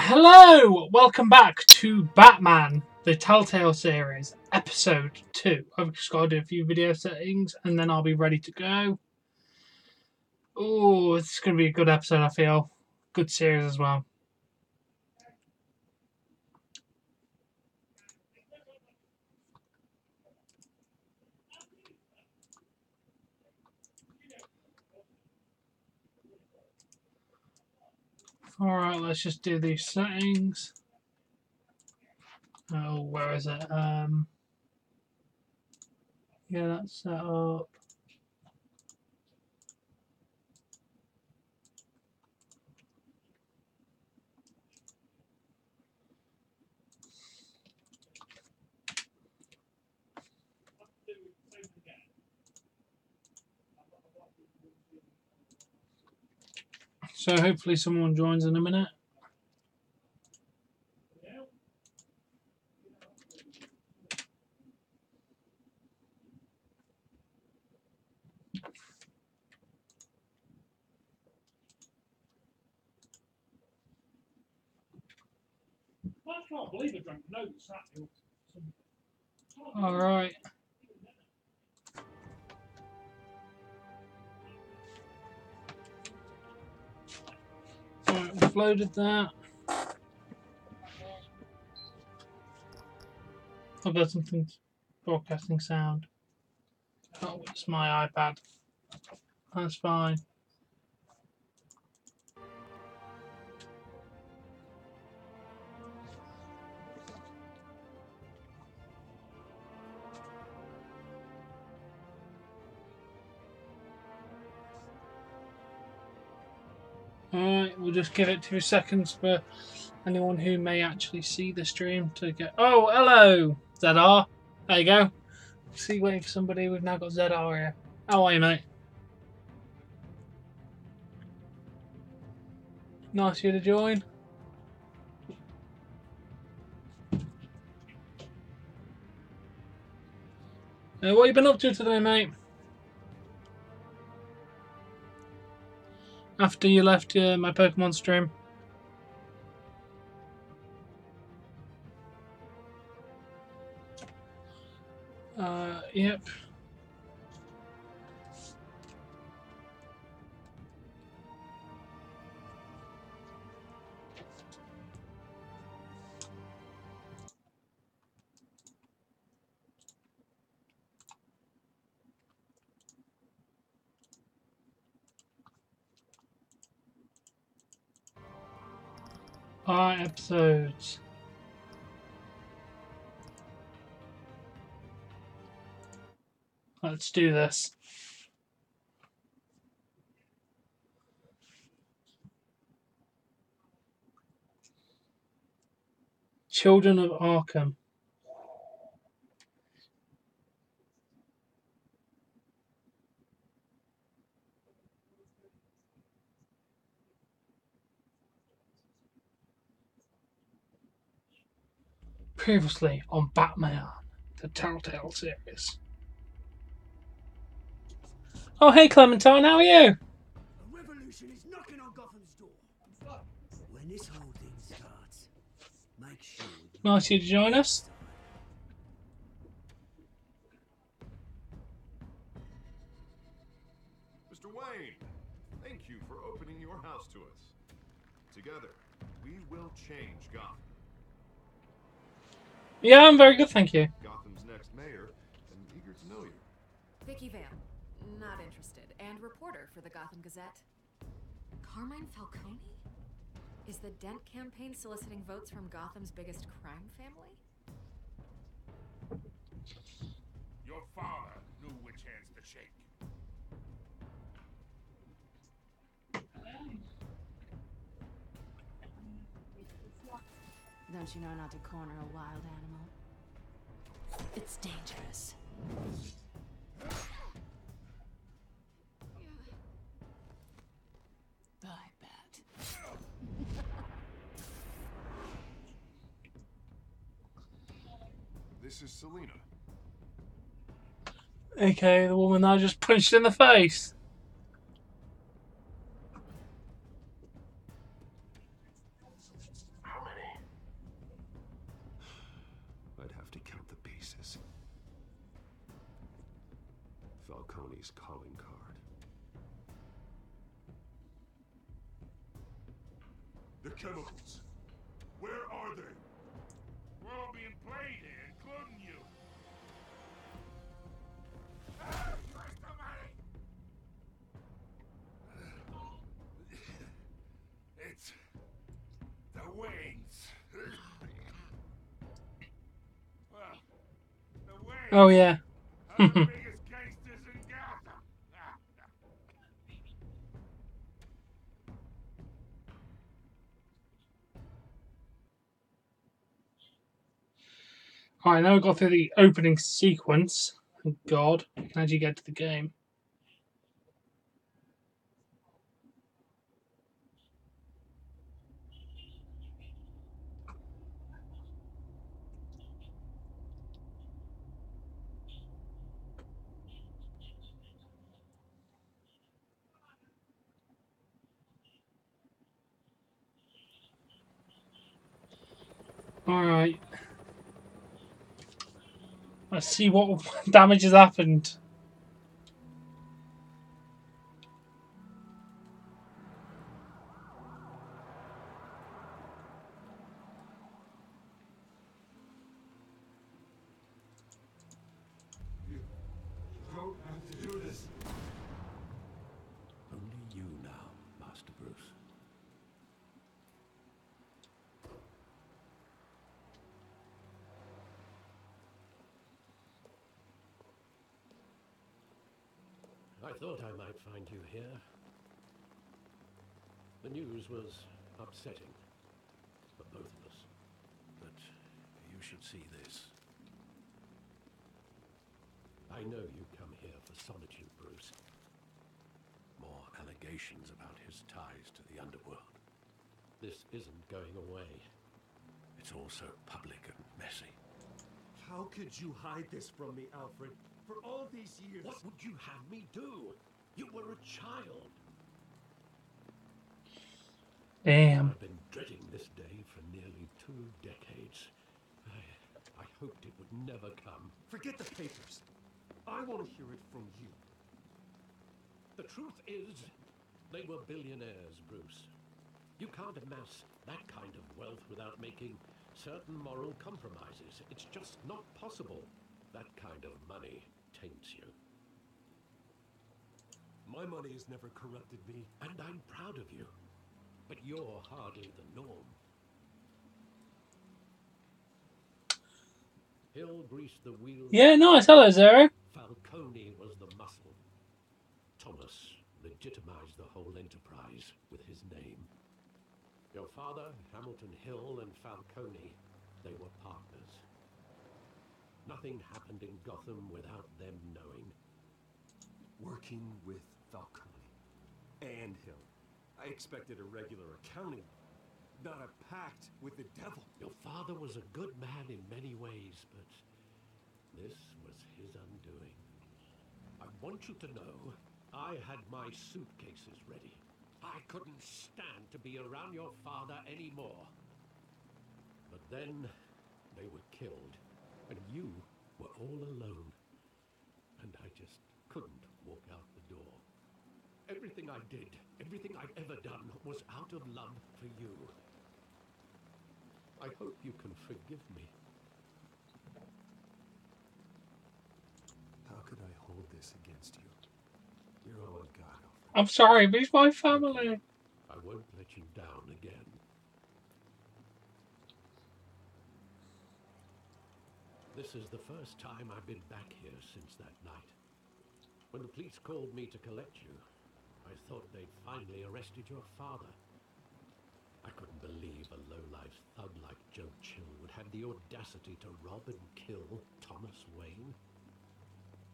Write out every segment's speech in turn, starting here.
Hello! Welcome back to Batman, the Telltale series, episode 2. I've just got to do a few video settings and then I'll be ready to go. Oh, it's going to be a good episode, I feel. Good series as well. Alright, let's just do these settings. Oh, where is it? Yeah, that's set up. So hopefully someone joins in a minute. I can't believe I drank notes that. Alright. Alright, we've loaded that. I've got something broadcasting sound. Oh, it's my iPad. That's fine. Alright, we'll just give it 2 seconds for anyone who may actually see the stream to get... Oh, hello, ZR. There you go. See, waiting for somebody. We've now got ZR here. How are you, mate? Nice of you to join. What have you been up to today, mate? After you left my Pokemon stream. Yep. Episodes. Let's do this. Children of Arkham. Previously on Batman, the Telltale series. Oh, hey Clementine, how are you? A revolution is knocking on Gotham's door. When this whole thing starts, make sure you... Nice of you to join us. Mr. Wayne, thank you for opening your house to us. Together, we will change Gotham. Yeah, I'm very good, thank you. Gotham's next mayor, and eager to know you. Vicky Vale, not interested, and reporter for the Gotham Gazette. Carmine Falcone? Is the Dent campaign soliciting votes from Gotham's biggest crime family? Your father knew which hands to shake. Don't you know not to corner a wild animal? It's dangerous. I bet. This is Selina. Okay, the woman I just punched in the face. to count the pieces. Falcone's calling card. The chemicals. Where are they? We're all being played here, including you. Ah, where's the money? It's the Waynes. Well, the Waynes Oh yeah. are the biggest gangsters in Gotham. Alright, now we've got through the opening sequence. Thank God. How do you get to the game? Alright. Let's see what damage has happened. You don't have to do this. Only you now, Master Bruce. I thought I might find you here. The news was upsetting for both of us. But you should see this. I know you come here for solitude, Bruce. More allegations about his ties to the underworld. This isn't going away. It's all so public and messy. How could you hide this from me, Alfred? For all these years... What would you have me do? You were a child. Damn. I've been dreading this day for nearly 2 decades. I hoped it would never come. Forget the papers. I want to hear it from you. The truth is, they were billionaires, Bruce. You can't amass that kind of wealth without making certain moral compromises. It's just not possible. That kind of money taints you. My money has never corrupted me. And I'm proud of you. But you're hardly the norm. Hill greased the wheels. Yeah, nice. Hello, Zero. Falcone was the muscle. Thomas legitimized the whole enterprise with his name. Your father, Hamilton Hill, and Falcone, they were partners. Nothing happened in Gotham without them knowing. Working with Falcone and Hill. I expected a regular accounting, not a pact with the devil. Your father was a good man in many ways, but this was his undoing. I want you to know, I had my suitcases ready. I couldn't stand to be around your father anymore. But then they were killed, and you were all alone. And I just couldn't walk out the door. Everything I did, everything I've ever done, was out of love for you. I hope you can forgive me. How could I hold this against you? You're all I've got, Alfred. I'm sorry, but it's my family. I won't let you down again. This is the first time I've been back here since that night. When the police called me to collect you, I thought they'd finally arrested your father. I couldn't believe a low-life thug like Joe Chill would have the audacity to rob and kill Thomas Wayne.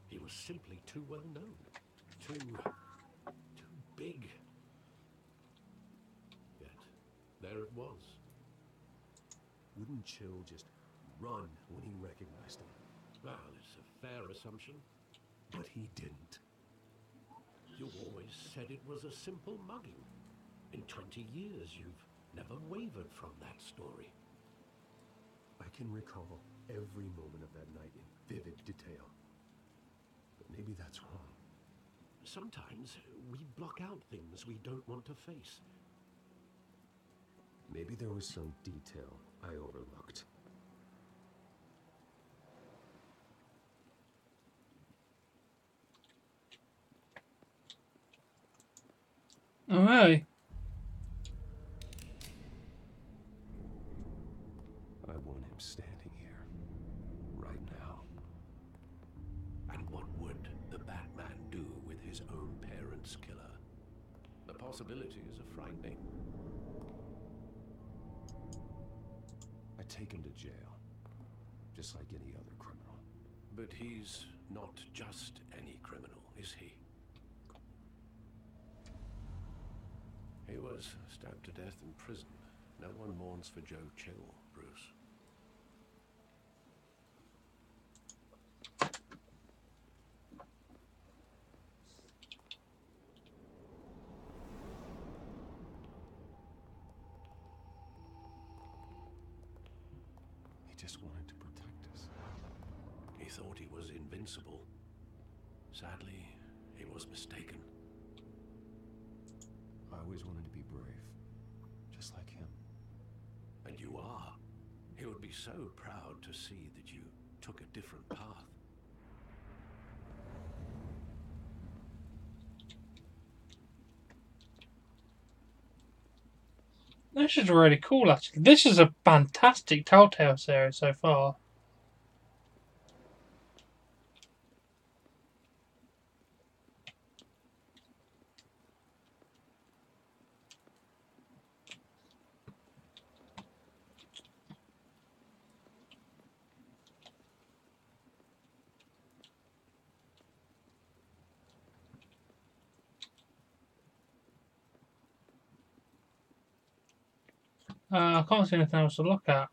He was simply too well known. Too big. Yet, there it was. Wouldn't Chill just run when he recognized him? Well, it's a fair assumption. But he didn't. You always said it was a simple mugging. In 20 years, you've never wavered from that story. I can recall every moment of that night in vivid detail. But maybe that's wrong. Sometimes we block out things we don't want to face. Maybe there was some detail I overlooked. Oh, really? I want him standing here, right now. And what would the Batman do with his own parents' killer? The possibilities are frightening. I take him to jail, just like any other criminal. But he's not just any criminal, is he? He was stabbed to death in prison. No one mourns for Joe Chill, Bruce. He just wanted to protect us. He thought he was invincible. Sadly, he was mistaken. I always wanted to be brave, just like him. And you are. He would be so proud to see that you took a different path. This is really cool, actually. This is a fantastic Telltale series so far. I can't see anything else to look at.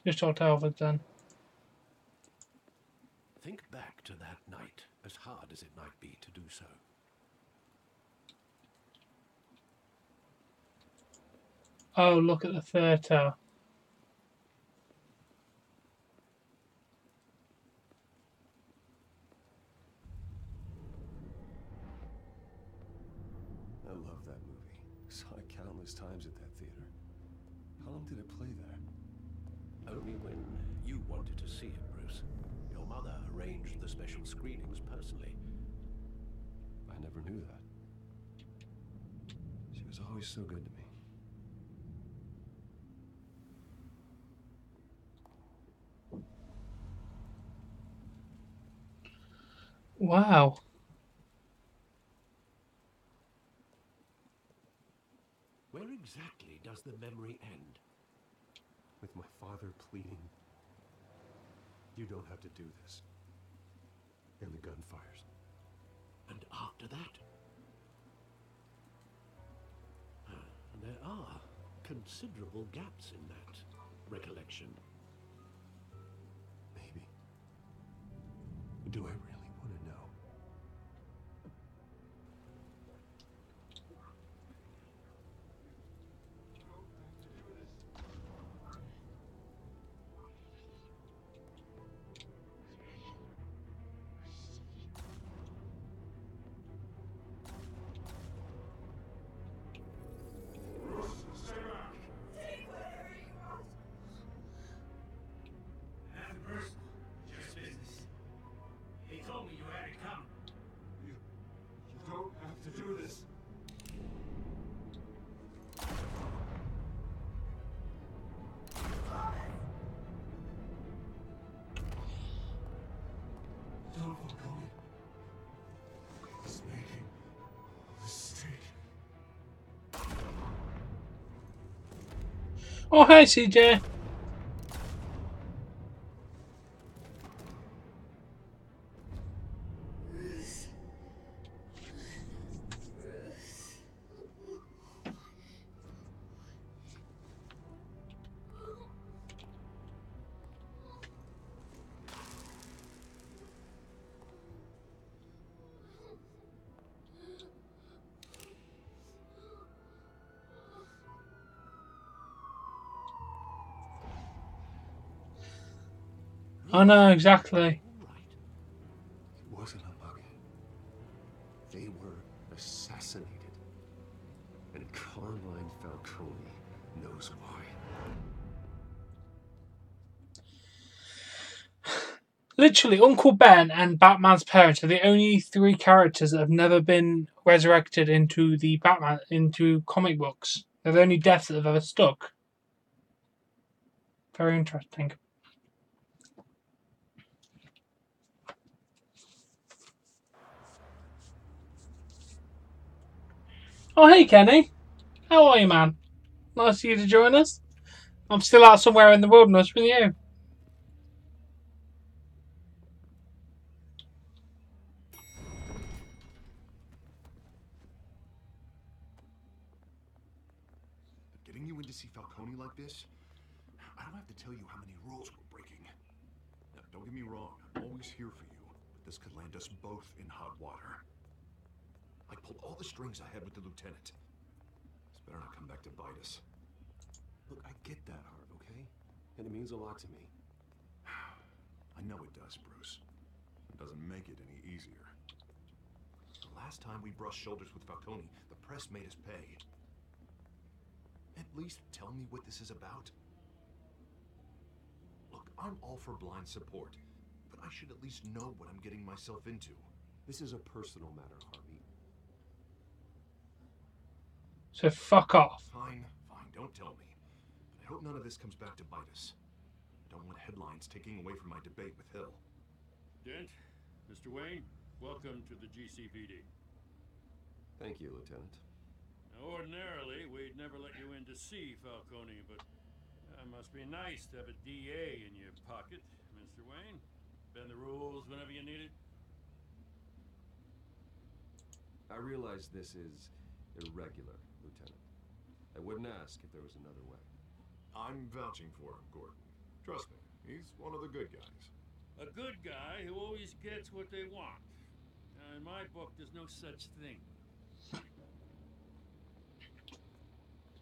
Just Telltale then. Think back to that night, as hard as it might be to do so. Oh, look at the theatre. I love that movie. Saw it countless times at that theater. How long did it play there? Only when you wanted to see it, Bruce. Your mother arranged the special screenings personally. I never knew that. She was always so good to me. Wow. Where exactly does the memory end? With my father pleading, "You don't have to do this." And the gun fires. And after that? There are considerable gaps in that recollection. Maybe. Do I really want to know? Stay back. Take whatever you want. Nothing personal, just business. He told me you had it coming. You don't have to do this. Don't Falcone. He's making a mistake. Oh, hey, CJ. I know, exactly. All right. It wasn't a bug. They were assassinated. And Carmine Falcone knows why. Literally, Uncle Ben and Batman's parents are the only three characters that have never been resurrected into comic books. They're the only deaths that have ever stuck. Very interesting. Oh, hey, Kenny. How are you, man? Nice of you to join us. I'm still out somewhere in the wilderness with you. Getting you in to see Falcone like this? I don't have to tell you how many rules we're breaking. Now, don't get me wrong, I'm always here for you, but this could land us both in hot water. I pulled all the strings I had with the lieutenant. This better not come back to bite us. Look, I get that, Hart, okay? And it means a lot to me. I know it does, Bruce. It doesn't make it any easier. The last time we brushed shoulders with Falcone, the press made us pay. At least tell me what this is about. Look, I'm all for blind support, but I should at least know what I'm getting myself into. This is a personal matter, Harvey. So fuck off. Fine, don't tell me. But I hope none of this comes back to bite us. I don't want headlines taking away from my debate with Hill. Dent, Mr. Wayne, welcome to the GCPD. Thank you, Lieutenant. Now, ordinarily, we'd never let you in to see Falcone, but it must be nice to have a DA in your pocket, Mr. Wayne. Bend the rules whenever you need it. I realize this is irregular, Lieutenant. I wouldn't ask if there was another way. I'm vouching for him, Gordon. Trust me, he's one of the good guys. A good guy who always gets what they want. In my book, there's no such thing.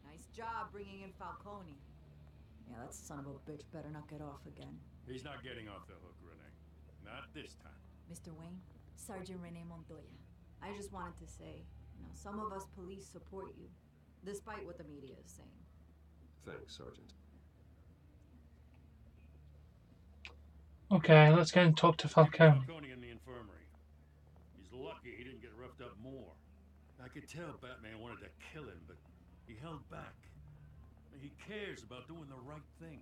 Nice job bringing in Falcone. Yeah, that son of a bitch better not get off again. He's not getting off the hook, Renee. Not this time. Mr. Wayne, Sergeant Rene Montoya. I just wanted to say, some of us police support you, despite what the media is saying. Thanks, Sergeant. Okay, let's go and talk to Falcone. Falcone in the infirmary. He's lucky he didn't get roughed up more. I could tell Batman wanted to kill him, but he held back. He cares about doing the right thing.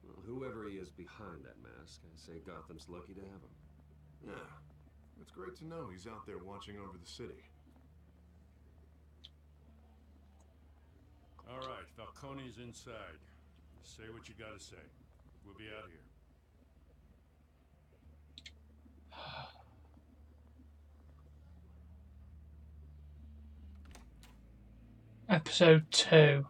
Well, whoever he is behind that mask, I say Gotham's lucky to have him. Yeah, it's great to know he's out there watching over the city. All right, Falcone's inside. Say what you gotta say. We'll be out here. Episode 2.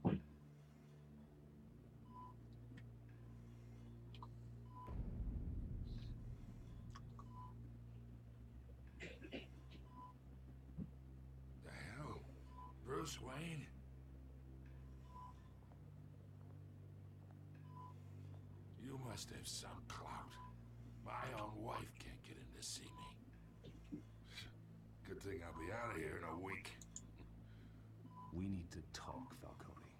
The hell? Bruce Wayne? You must have some clout. My own wife can't get in to see me. Good thing I'll be out of here in a week. We need to talk, Falcone.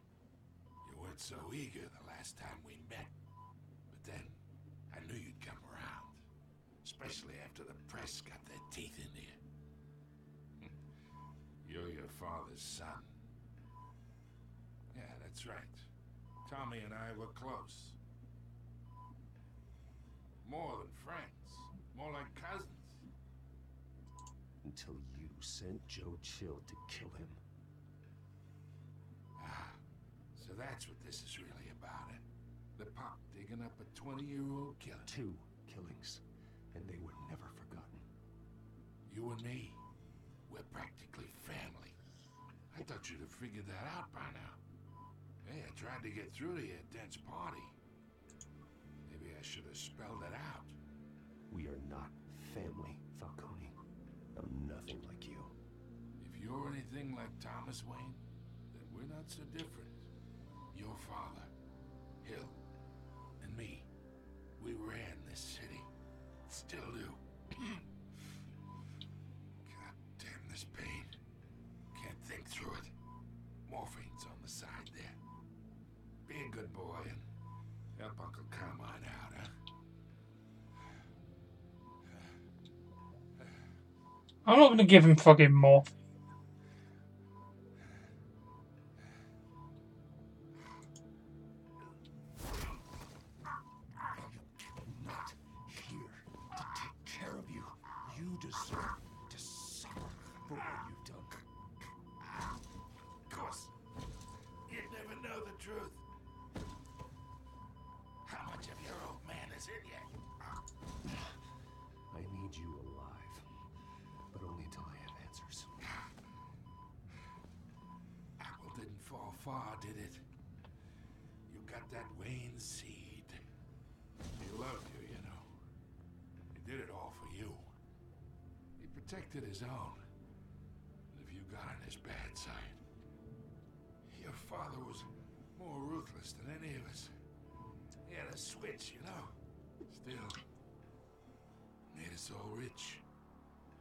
You weren't so eager the last time we met. But then, I knew you'd come around. Especially after the press got their teeth in you. You're your father's son. Yeah, that's right. Tommy and I were close. More than friends. More like cousins. Until you sent Joe Chill to kill him. Ah, so that's what this is really about, eh? The pop digging up a 20-year-old killer. 2 killings, and they were never forgotten. You and me, we're practically family. I thought you'd have figured that out by now. Hey, I tried to get through to you at Dent's party. Maybe I should have spelled it out. We are not family, Falcone. I'm nothing like you. If you're anything like Thomas Wayne, then we're not so different. Your father, Hill, and me, we ran this city. Still do. God damn this pain. Can't think through it. Morphine's on the side there. Be a good boy and help Uncle Carmine out, huh? I'm not going to give him fucking more. Not here to take care of you. You deserve to suffer for what you've done. Of course. You'd never know the truth. How much of your old man is in you? I need you alive, but only until I have answers. Apple didn't fall far, did it? You got that Wayne seed. He loved you, you know. He did it all for you. He protected his own. And if you got on his bad side, your father was more ruthless than any of us. He had a switch, you know. Still, made us all rich,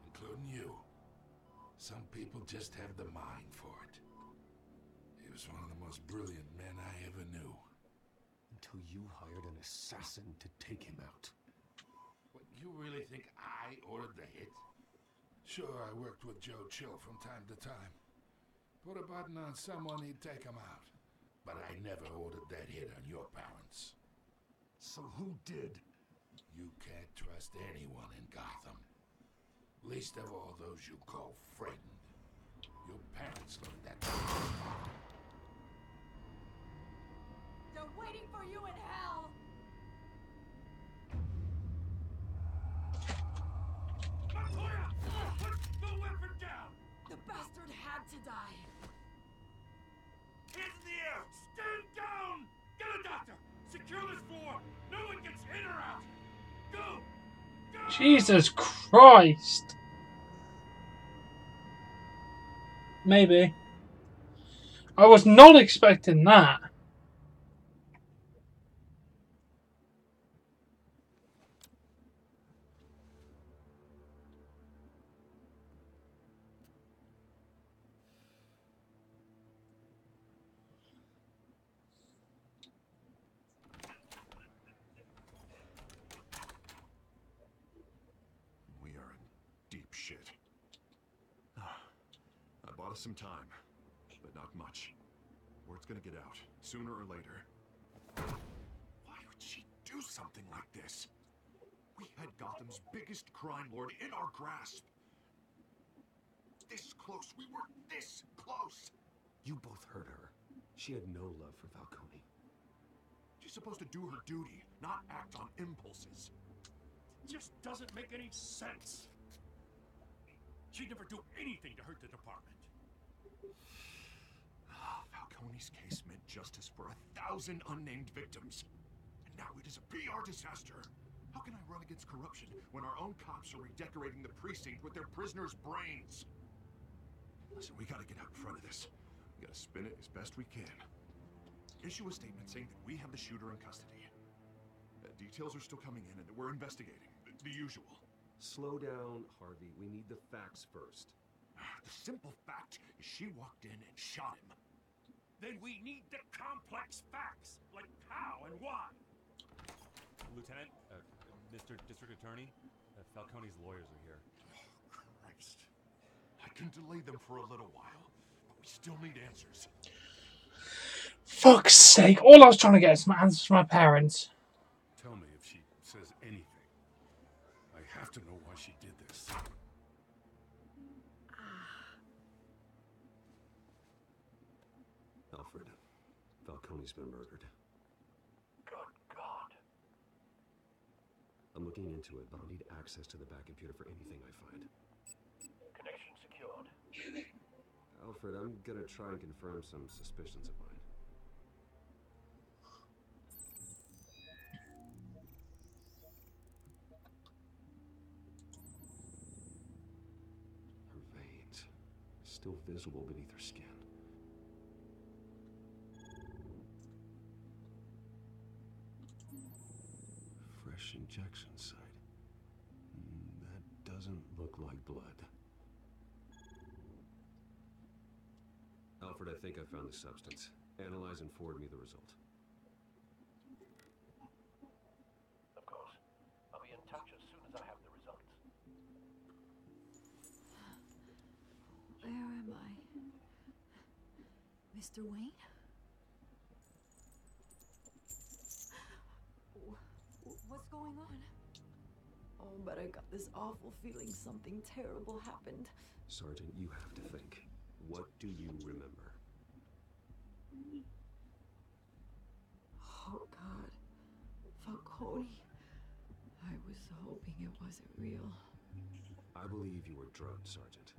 including you. Some people just have the mind for it. He was one of the most brilliant men I ever knew. Until you hired an assassin to take him out. What, you really think I ordered the hit? Sure, I worked with Joe Chill from time to time. Put a button on someone, he'd take him out. But I never ordered that hit on your parents. So who did? You can't trust anyone in Gotham. Least of all those you call friend. Your parents learned that. They're waiting for you in hell! Montoya! Put the weapon down! The bastard had to die. Hands in the air! Stand down! Get a doctor! Secure this floor! No one gets in or out! Go! Go! Jesus Christ. Maybe. I was not expecting that. We are in deep shit. I bought us some time, but not much. Word's gonna get out, sooner or later. Why would she do something like this? We had Gotham's biggest crime lord in our grasp. This close, we were this close! You both hurt her. She had no love for Falcone. She's supposed to do her duty, not act on impulses. Just doesn't make any sense. She'd never do anything to hurt the department. Falcone's case meant justice for 1,000 unnamed victims. And now it is a PR disaster. How can I run against corruption when our own cops are redecorating the precinct with their prisoners' brains? Listen, we gotta get out in front of this. We gotta spin it as best we can. Issue a statement saying that we have the shooter in custody. Details are still coming in and that we're investigating. The usual. Slow down, Harvey. We need the facts first. The simple fact is she walked in and shot him. Then we need the complex facts, like how and why. Lieutenant, Mr. District Attorney, Falcone's lawyers are here. Oh, Christ. I can delay them for a little while, but we still need answers. Fuck's sake. All I was trying to get is some answers from my parents. Tell me if she says anything. I have to know why she did this. Alfred, Falcone's been murdered. Good God. I'm looking into it, but I'll need access to the back computer for anything I find. Connection secured. Alfred, I'm gonna try and confirm some suspicions of mine. Her veins. still visible beneath her skin. Fresh injection site. That doesn't look like blood. Alfred, I think I found the substance. Analyze and forward me the result. Of course. I'll be in touch as soon as I have the results. Where am I? Mr. Wayne? What's going on? Oh, but I got this awful feeling something terrible happened. Sergeant, you have to think. What do you remember? Oh, God. Falcone. I was hoping it wasn't real. I believe you were drugged, Sergeant.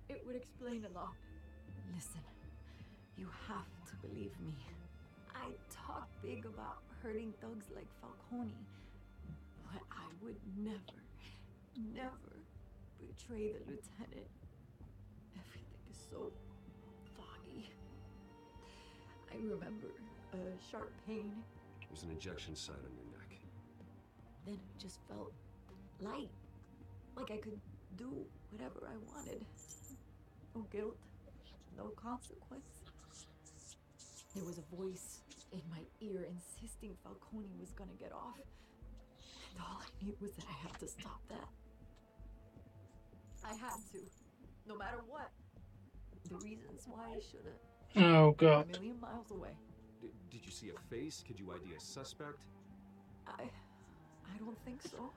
It would explain a lot. Listen, you have to believe me. I talk big about hurting thugs like Falcone, but I would never, never betray the lieutenant. Everything is so foggy. I remember a sharp pain. There's an injection site on your neck. Then it just felt light, like I could do whatever I wanted. No guilt, no consequence. There was a voice in my ear insisting Falcone was gonna get off. And all I knew was that I had to stop that. I had to, no matter what. The reasons why I should've. Oh, God. A million miles away. Did you see a face? Could you ID a suspect? I don't think so.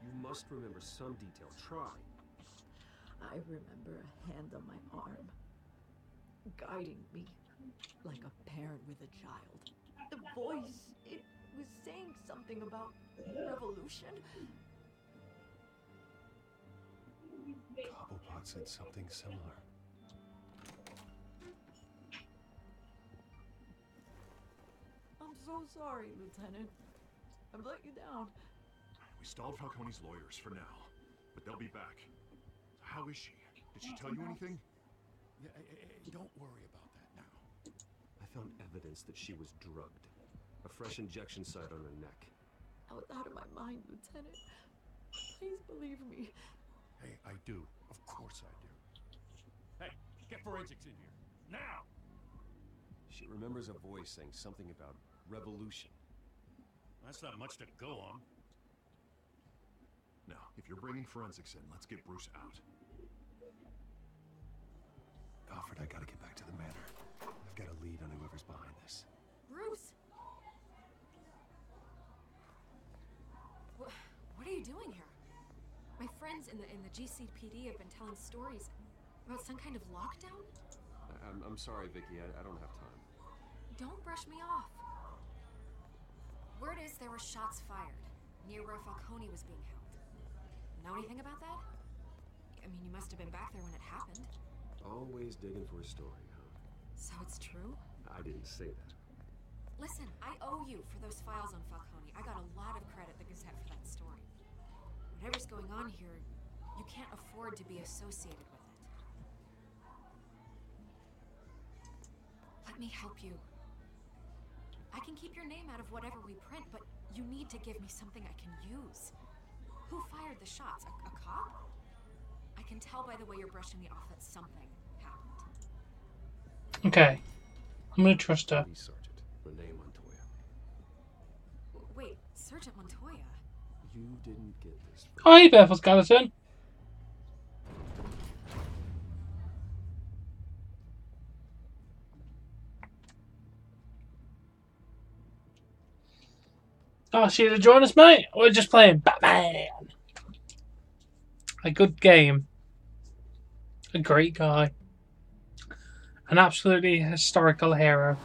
You must remember some detail. Try. I remember a hand on my arm, guiding me like a parent with a child. The voice, it was saying something about revolution. Cobblepot said something similar. I'm so sorry, Lieutenant. I've let you down. We stalled Falcone's lawyers for now, but they'll be back. How is she? Did she tell you anything? Yeah, don't worry about that now. I found evidence that she was drugged. A fresh injection site on her neck. I was out of my mind, Lieutenant. Please believe me. Hey, I do. Of course I do. Hey, get forensics in here. Now! She remembers a voice saying something about revolution. That's not much to go on. Now, if you're bringing forensics in, let's get Bruce out. Alfred, I gotta get back to the manor. I've got a lead on whoever's behind this. Bruce! What are you doing here? My friends in the GCPD have been telling stories about some kind of lockdown? I'm sorry, Vicky. I don't have time. Don't brush me off. Word is there were shots fired near where Falcone was being held. Know anything about that? I mean, you must have been back there when it happened. Always digging for a story, huh? So it's true? I didn't say that. Listen, I owe you for those files on Falcone. I got a lot of credit at the Gazette for that story. Whatever's going on here, you can't afford to be associated with it. Let me help you. I can keep your name out of whatever we print, but you need to give me something I can use. Who fired the shots? A cop? I can tell by the way you're brushing me off that something happened. Okay. I'm gonna trust her. Police Sergeant Renee Montoya. Wait, Sergeant Montoya? You didn't get this. Hi, Bethel Skeleton. Oh, she to join us, mate? We're just playing Batman. A good game. A great guy. An absolutely historical hero.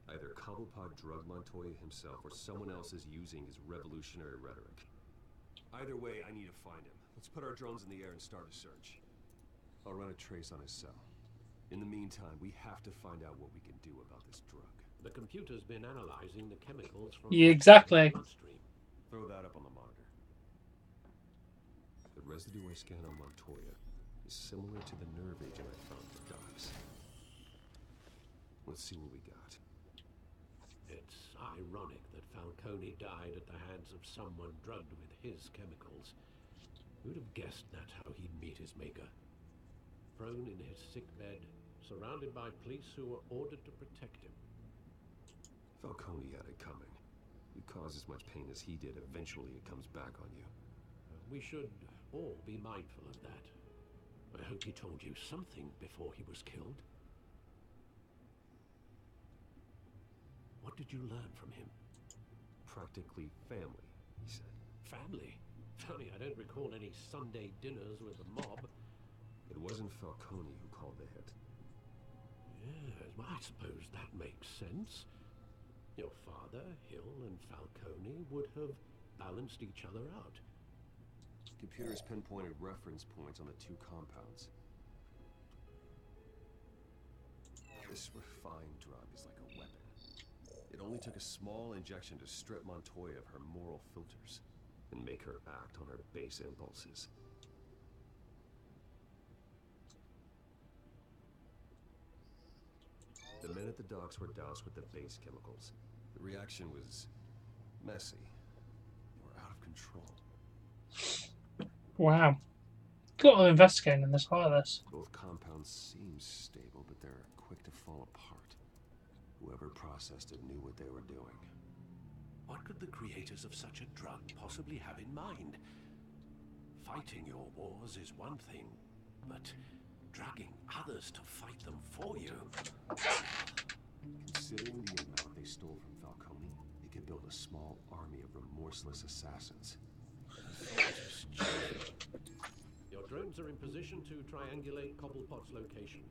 Either Cobblepot drugged Montoya himself or someone else is using his revolutionary rhetoric. Either way, I need to find him. Let's put our drones in the air and start a search. I'll run a trace on his cell. In the meantime, we have to find out what we can do about this drug. The computer's been analyzing the chemicals from Yeah, exactly. the bloodstream. Throw that up on the monitor. The residue I scan on Montoya is similar to the nerve agent I found at the docks. Let's see what we got. It's ironic that Falcone died at the hands of someone drugged with his chemicals. Who'd have guessed that's how he'd meet his maker? Prone in his sick bed, surrounded by police who were ordered to protect him. Falcone had it coming. You cause as much pain as he did, eventually it comes back on you. We should all be mindful of that. I hope he told you something before he was killed. What did you learn from him? Practically family, he said. Family? Funny, I don't recall any Sunday dinners with the mob. It wasn't Falcone who called the hit. Yes, well, I suppose that makes sense. Your father, Hill, and Falcone would have balanced each other out. Computers pinpointed reference points on the two compounds. This refined drug is like a weapon. It only took a small injection to strip Montoya of her moral filters and make her act on her base impulses. The men at the docks were doused with the base chemicals. The reaction was messy or out of control. Wow. Got to investigate in this like this. Both compounds seem stable, but they're quick to fall apart. Whoever processed it knew what they were doing. What could the creators of such a drug possibly have in mind? Fighting your wars is one thing, but drugging others to fight them for you? Considering the amount they stole from Falcone, they could build a small army of remorseless assassins. Your drones are in position to triangulate Cobblepot's location.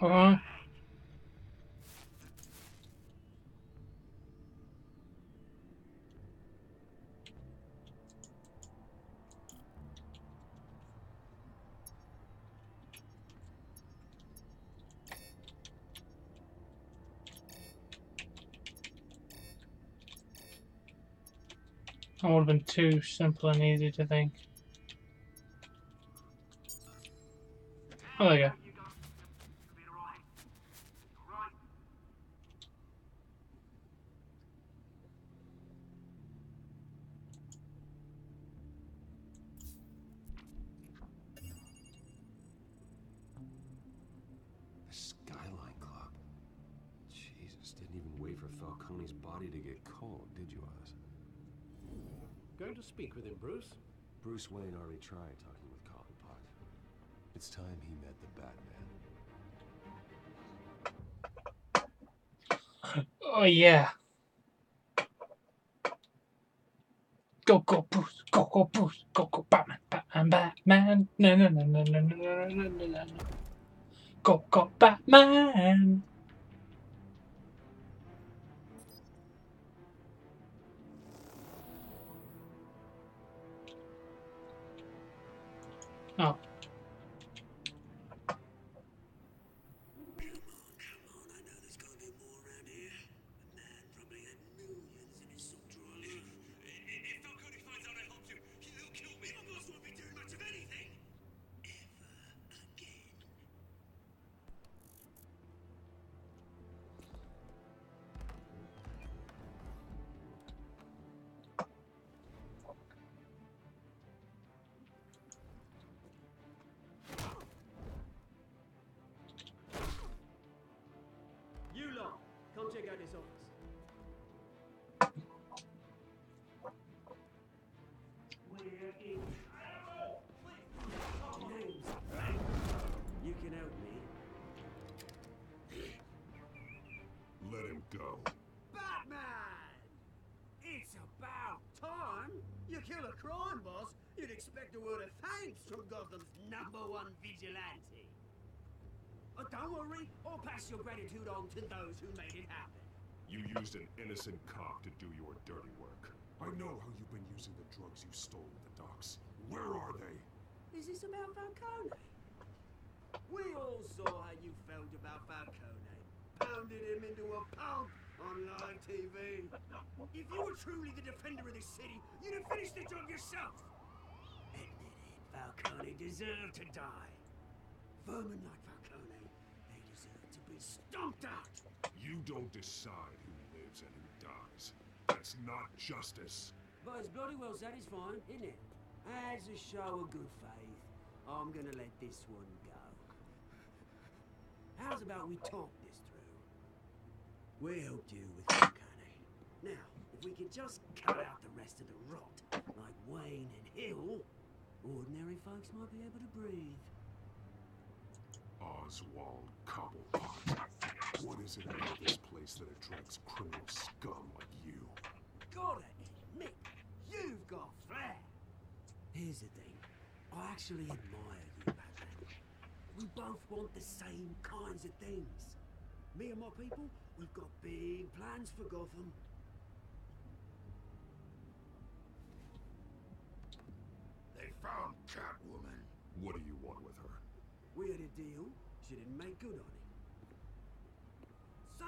Alright. That would have been too simple and easy to think. Oh, there you go. The Skyline Club. Jesus, didn't even wait for Falcone's body to get cold, did you, Oz? Going to speak with him, Bruce? Bruce Wayne already tried talking with Cobblepot. It's time he met the Batman. Oh, yeah. Go, go, Bruce. Go, go, Bruce. Go, go, Batman. Batman, Batman. No, no, no, no, no, no, no, no, no, no. Go, go, Batman. Oh. Come on, I know there's gotta be more around here. The man probably had millions in his sock drawer. If Falcone finds out I helped you, he'll kill me. Your boss won't be doing much of anything. check out this office. You can help me. Let him go. Batman! It's about time. You kill a crime boss, you'd expect a word of thanks from Gotham's #1 vigilante. Oh, don't worry, I'll pass your gratitude on to those who made it happen. You used an innocent cop to do your dirty work. I know how you've been using the drugs you stole at the docks. Where are they? Is this about Falcone? We all saw how you felt about Falcone. Pounded him into a pulp on live TV. If you were truly the defender of this city, you'd have finished the job yourself. Admit it, Falcone deserved to die. Vermin like Falcone, they deserve to be stomped out. You don't decide who lives and who dies. That's not justice. But it's bloody well satisfying, isn't it? As a show of good faith, I'm gonna let this one go. How's about we talk this through? We helped you with Falcone. Now, if we could just cut out the rest of the rot, like Wayne and Hill, ordinary folks might be able to breathe. Oswald Cobblepot. What is it about this place that attracts criminal scum like you? Gotta admit, you've got flair. Here's the thing. I actually admire you, Batman. We both want the same kinds of things. Me and my people, we've got big plans for Gotham. They found Catwoman. What do you want with her? We had a deal. She didn't make good on it. So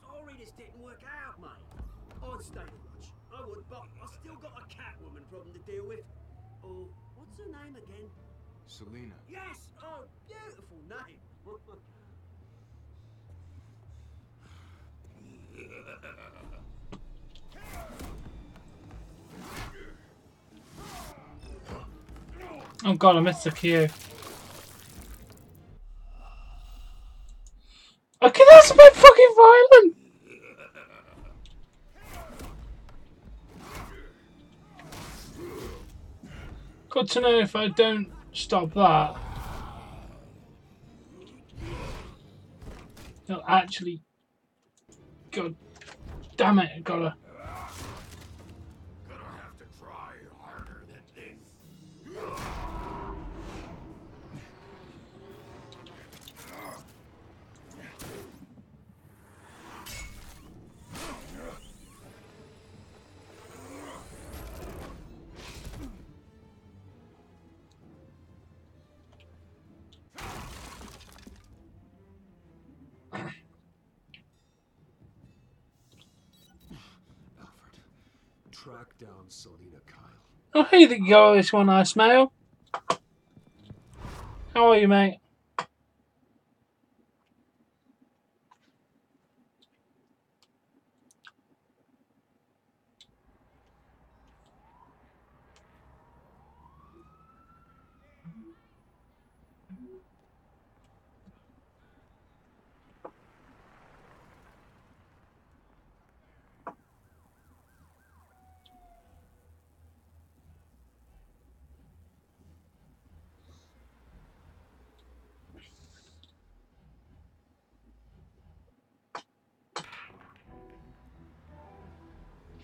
sorry this didn't work out, mate. I'd stay to watch. I would, but I still got a Catwoman problem to deal with. Oh, what's her name again? Selina. Yes! Oh, beautiful name. Oh god, I missed the cue. Okay, that's a bit fucking violent! Good to know if I don't stop that, it'll actually... God damn it, I gotta... Gonna have to try harder than this. Track down Selina Kyle. Oh, hey there you go, this one nice mail. How are you, mate?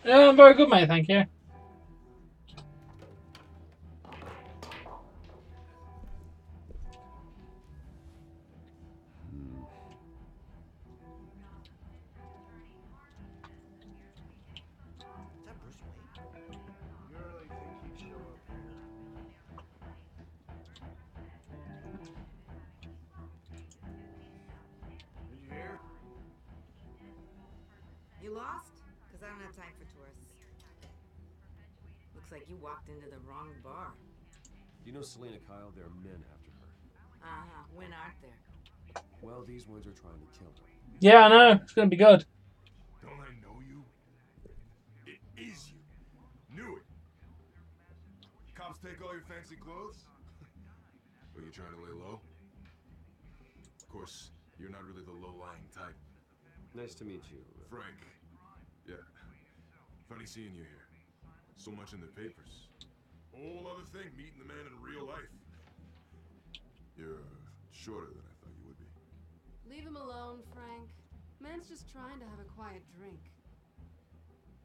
Yeah, I'm very good, mate, thank you. Is that Bruce Wayne? You really think he'd show up here? Did you hear? You lost? Because I don't have time for tourists. Looks like you walked into the wrong bar. You know Selina Kyle, there are men after her. Uh-huh. When aren't there? Well, these ones are trying to kill her. Yeah, I know, it's gonna be good. Don't I know you? It is you. Knew it. Cops take all your fancy clothes? Are you trying to lay low? Of course, you're not really the low-lying type. Nice to meet you. Frank. Yeah. Funny seeing you here. So much in the papers. Whole other thing, meeting the man in real life. You're shorter than I thought you would be. Leave him alone, Frank. Man's just trying to have a quiet drink.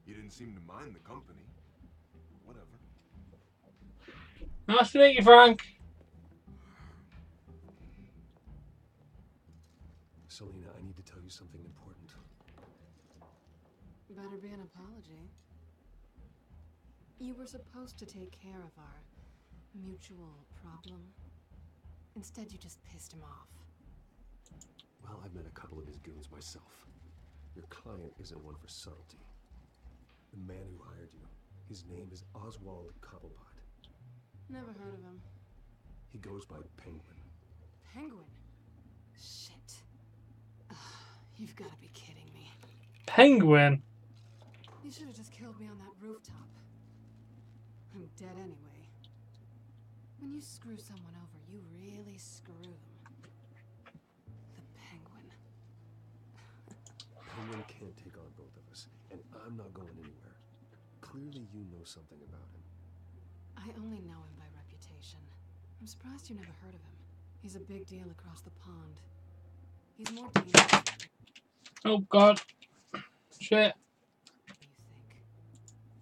You didn't seem to mind the company. Whatever. Nice to meet you, Frank. Selena, I need to tell you something important. Better be an apology. You were supposed to take care of our mutual problem. Instead, you just pissed him off. Well, I've met a couple of his goons myself. Your client isn't one for subtlety. The man who hired you, his name is Oswald Cobblepot. Never heard of him. He goes by Penguin. Penguin? Shit. You've got to be kidding me. Penguin? You should have just killed me on that rooftop. I'm dead anyway. When you screw someone over, you really screw them. The Penguin. Penguin can't take on both of us, and I'm not going anywhere. Clearly you know something about him. I only know him by reputation. I'm surprised you never heard of him. He's a big deal across the pond. He's more dangerous. Oh, God. Shit. What do you think?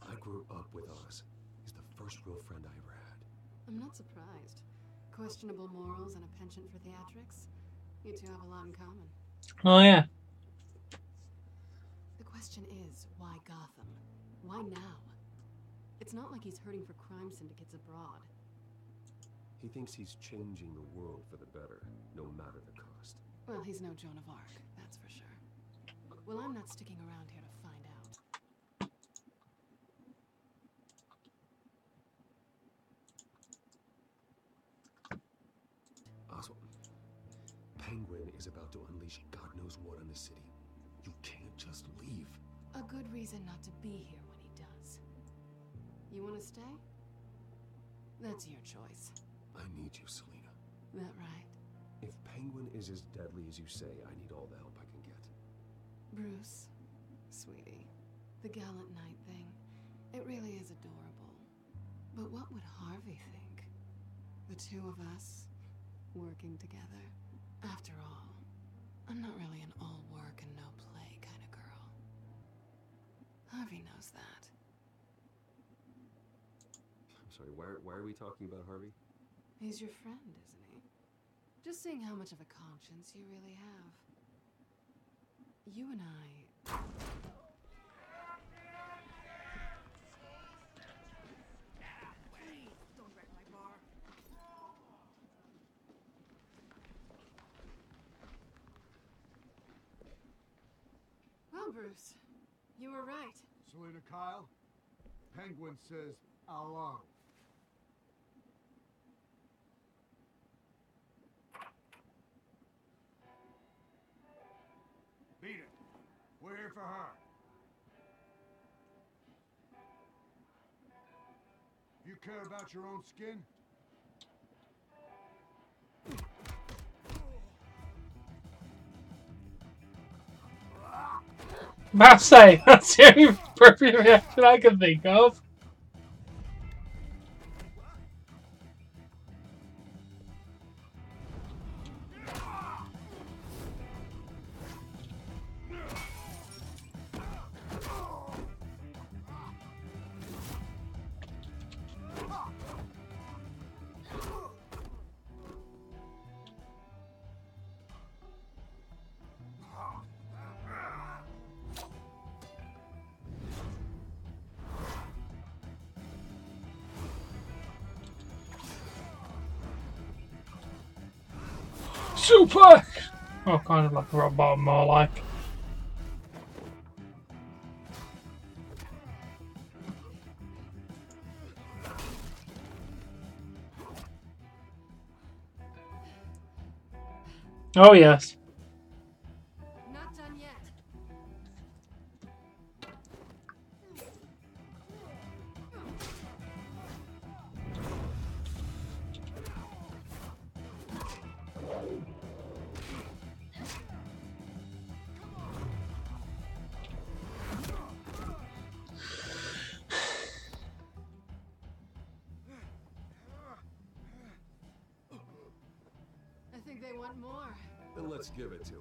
I grew up with Oz. He's the first real friend I ever had. I'm not surprised. Questionable morals and a penchant for theatrics. You two have a lot in common. Oh, yeah. The question is, why Gotham? Why now? It's not like he's hurting for crime syndicates abroad. He thinks he's changing the world for the better, no matter the cost. Well, he's no Joan of Arc, that's for sure. Well, I'm not sticking around here to find out. Oswald, Penguin is about to unleash God knows what on the city. You can't just leave. A good reason not to be here when he does. You want to stay? That's your choice. I need you, Selena. That right? If Penguin is as deadly as you say, I need all the help I can get. Bruce, sweetie, the gallant knight thing, it really is adorable. But what would Harvey think? The two of us, working together. After all, I'm not really an all work and no play kind of girl. Harvey knows that. I'm sorry, why are we talking about Harvey? He's your friend, isn't he? Just seeing how much of a conscience you really have. You and I... Please, don't wreck my bar. Well, Bruce, you were right. Selena Kyle, Penguin says hello. Beat it. We're here for her. If you care about your own skin, Must say, that's the only appropriate reaction I can think of. Super! Oh, kind of like a rock bottom, more like. Oh, yes. Not done yet. want more. Then let's give it to him.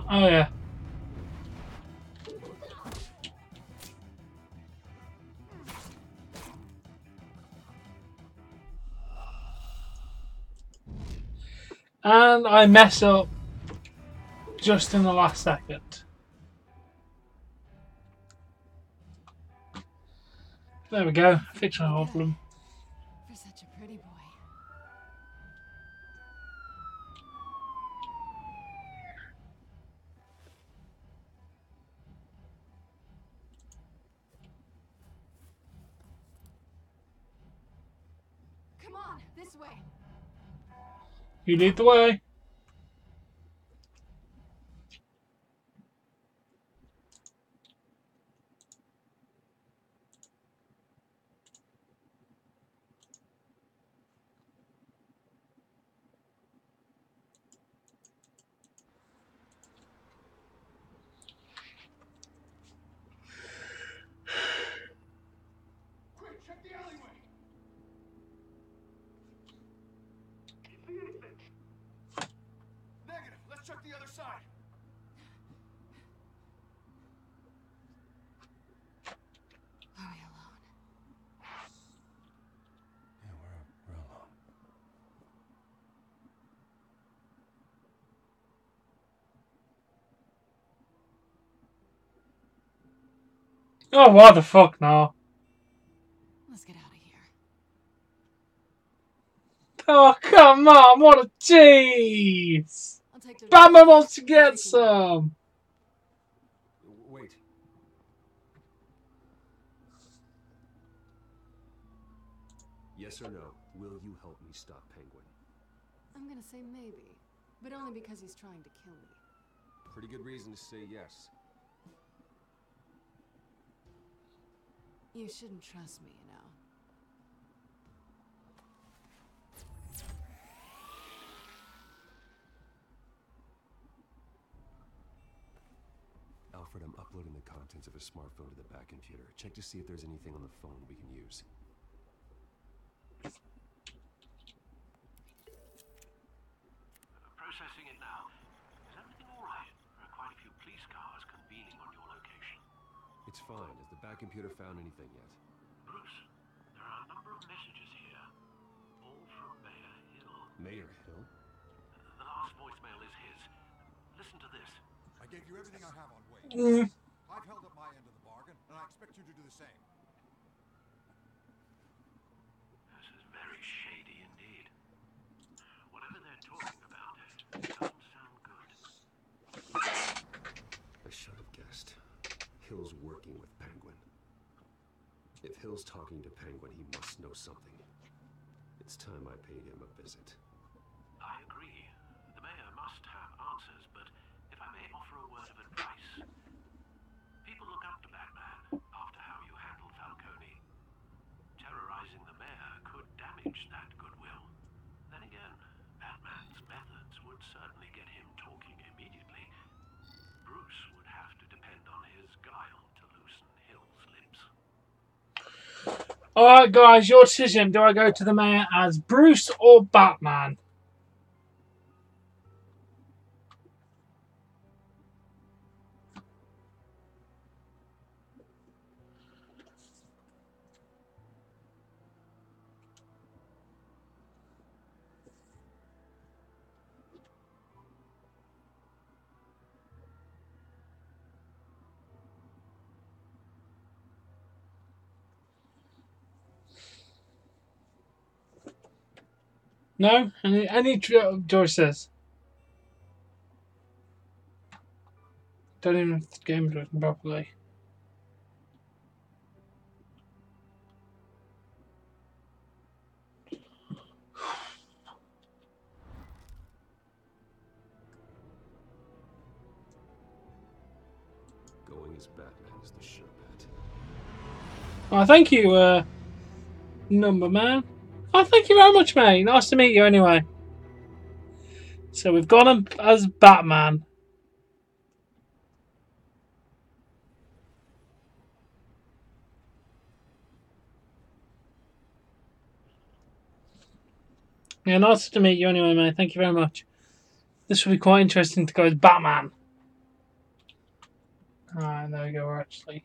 Oh yeah. And I mess up just in the last second. There we go. Fix my problem. For such a pretty boy. Come on, this way. You lead the way. Quick, check the alleyway. Negative. Let's check the other side. Are we alone? Yeah, we're alone. Oh, what the fuck now? Let's get out of here. Oh, come on, what a tease! I'll take the Batman wants to get some! Wait. Yes or no? Will you help me stop Penguin? I'm gonna say maybe, but only because he's trying to kill me. Pretty good reason to say yes. You shouldn't trust me, you know. Alfred, I'm uploading the contents of a smartphone to the back computer. Check to see if there's anything on the phone we can use. Processing it now. Is everything all right? There are quite a few police cars convening on your location. It's fine. Has the back computer found anything yet? Bruce, there are a number of messages here. All from Mayor Hill. Mayor Hill? The last voicemail is his. Listen to this. I gave you everything I have on Wade. I've held up my end of the bargain, and I expect you to do the same. This is very shady indeed. Whatever they're talking about, it doesn't sound good. I should have guessed. Hill's working with Penguin. If Hill's talking to Penguin, he must know something. It's time I paid him a visit. I agree. The mayor must have answers, but if I may offer a word of advice. People look up to Batman after how you handled Falcone. Terrorizing the mayor could damage that goodwill. Then again, Batman's methods would certainly get him talking immediately. Bruce would have to depend on his guile to loosen Hill's lips. Alright guys, your decision. Do I go to the mayor as Bruce or Batman? No? Any choices? Don't even know if the game's working properly. Oh, thank you, number man. Oh, thank you very much, mate. Nice to meet you anyway. So we've got him as Batman. Yeah, nice to meet you anyway, mate. Thank you very much. This will be quite interesting to go as Batman. Alright, there we go, we're actually.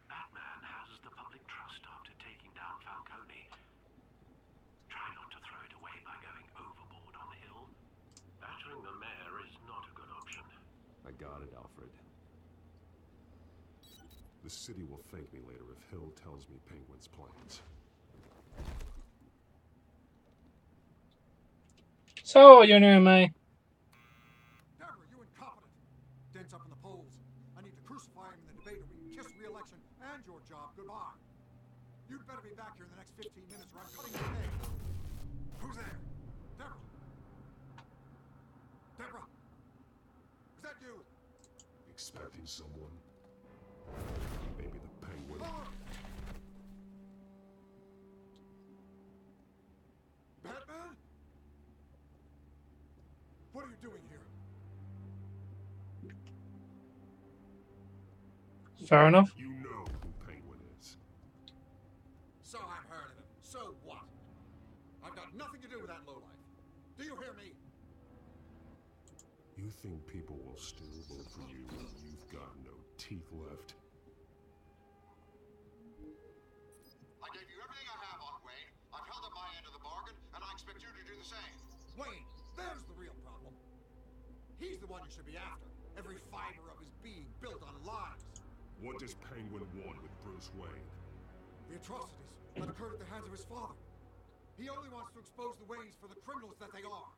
Batman has the public trust after taking down Falcone. Try not to throw it away by going overboard on the hill. Battering the mayor is not a good option. I got it, Alfred. The city will thank me later if Hill tells me Penguin's plans. So, you know, mate. Deborah, you incompetent! Dent's up in the polls. I need to crucify him in the debate or we can kiss re-election and your job goodbye. You'd better be back here in the next 15 minutes or I'm cutting your head. Who's there? Deborah? Deborah? Is that you? Expecting someone? Maybe the Penguin. Batman? What are you doing here? Fair enough. You know who Penguin is. So I've heard of him. So what? I've got nothing to do with that lowlife. Do you hear me? You think people will still vote for you when you've got no teeth left? I gave you everything I have on Wayne. I've held up my end of the bargain, and I expect you to do the same. Wayne, there's the real problem. He's the one you should be after. Every fiber of his being built on lies. What does Penguin want with Bruce Wayne? The atrocities that occurred at the hands of his father. He only wants to expose the Waynes for the criminals that they are.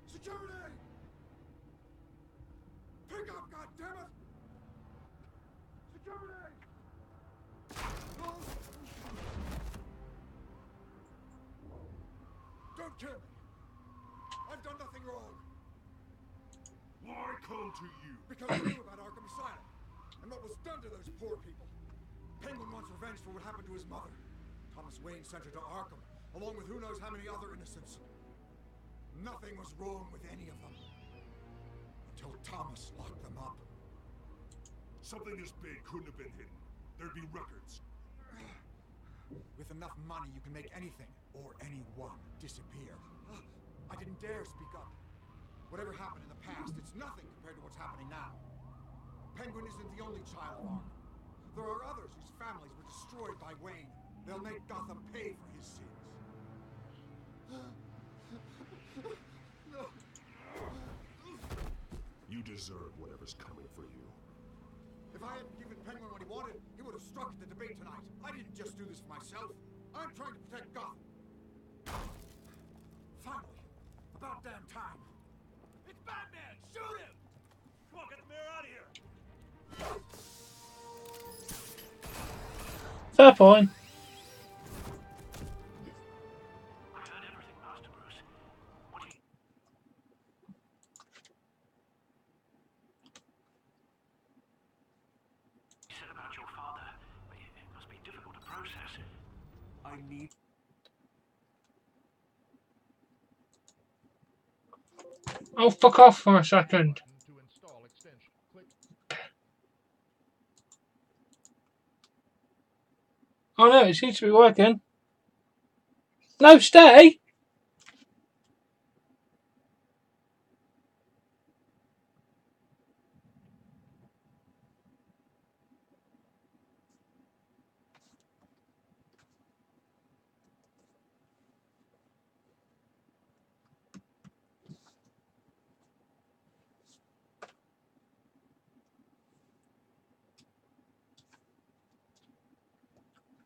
Security! Pick up, goddammit! Security! Don't kill me! I've done nothing wrong! Why come to you? Because I knew about Arkham Asylum, and what was done to those poor people. Penguin wants revenge for what happened to his mother. Thomas Wayne sent her to Arkham, along with who knows how many other innocents. Nothing was wrong with any of them. Until Thomas locked them up. Something this big couldn't have been hidden. There'd be records. With enough money, you can make anything, or anyone, disappear. I didn't dare speak up. Whatever happened in the past, it's nothing compared to what's happening now. Penguin isn't the only child of Arkham. There are others whose families were destroyed by Wayne. They'll make Gotham pay for his sins. No. You deserve whatever's coming for you. If I hadn't given Penguin what he wanted, he would have struck at the debate tonight. I didn't just do this for myself. I'm trying to protect Gotham. Finally. About damn time. It's Batman! Shoot him! Come on, get the mayor out of here! Fair point. I heard everything, Master Bruce. What do you... You said about your father. It must be difficult to process. I need... Oh, fuck off for a second. To install extension. Click. Oh no, it seems to be working. No, stay!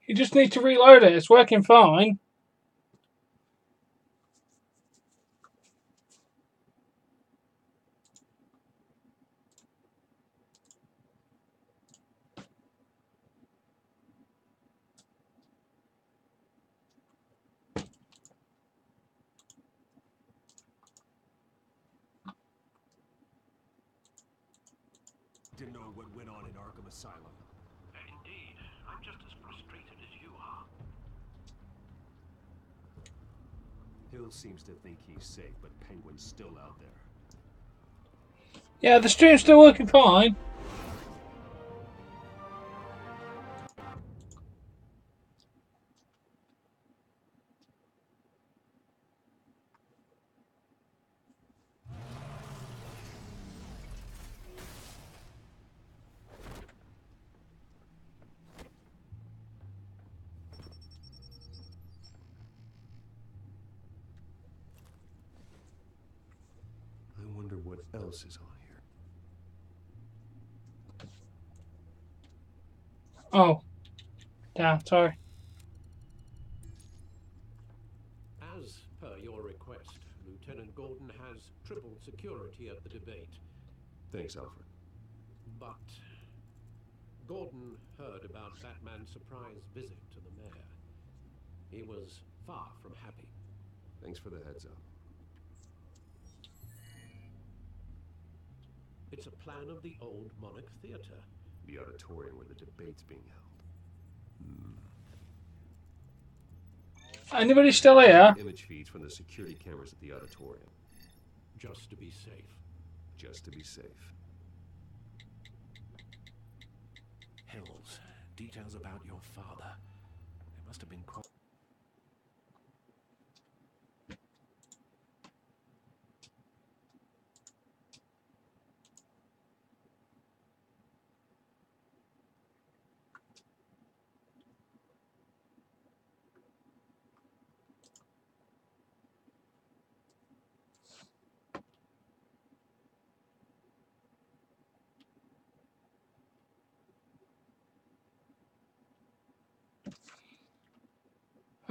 You just need to reload it, it's working fine. to know what went on in Arkham Asylum. Indeed. I'm just as frustrated as you are. Hill seems to think he's safe, but Penguin's still out there. Yeah, the stream's still working fine. I wonder what else is on here. Oh. Yeah, sorry. As per your request, Lieutenant Gordon has triple security at the debate. Thanks, Alfred. But Gordon heard about Batman's surprise visit to the mayor. He was far from happy. Thanks for the heads up. It's a plan of the old Monarch Theater. The auditorium where the debate's being held. Anybody still here? Image feeds from the security cameras at the auditorium. Just to be safe. Just to be safe. Hills, details about your father. It must have been quite...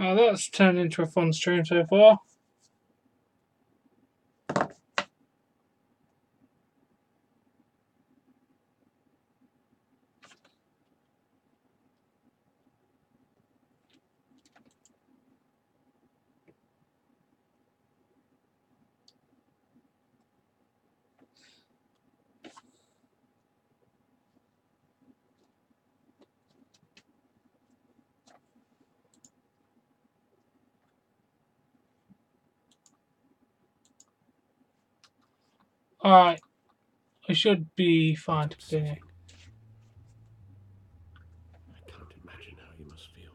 Oh, that's turned into a fun stream so far. Alright. We should be fine to continue. I can't imagine how you must feel.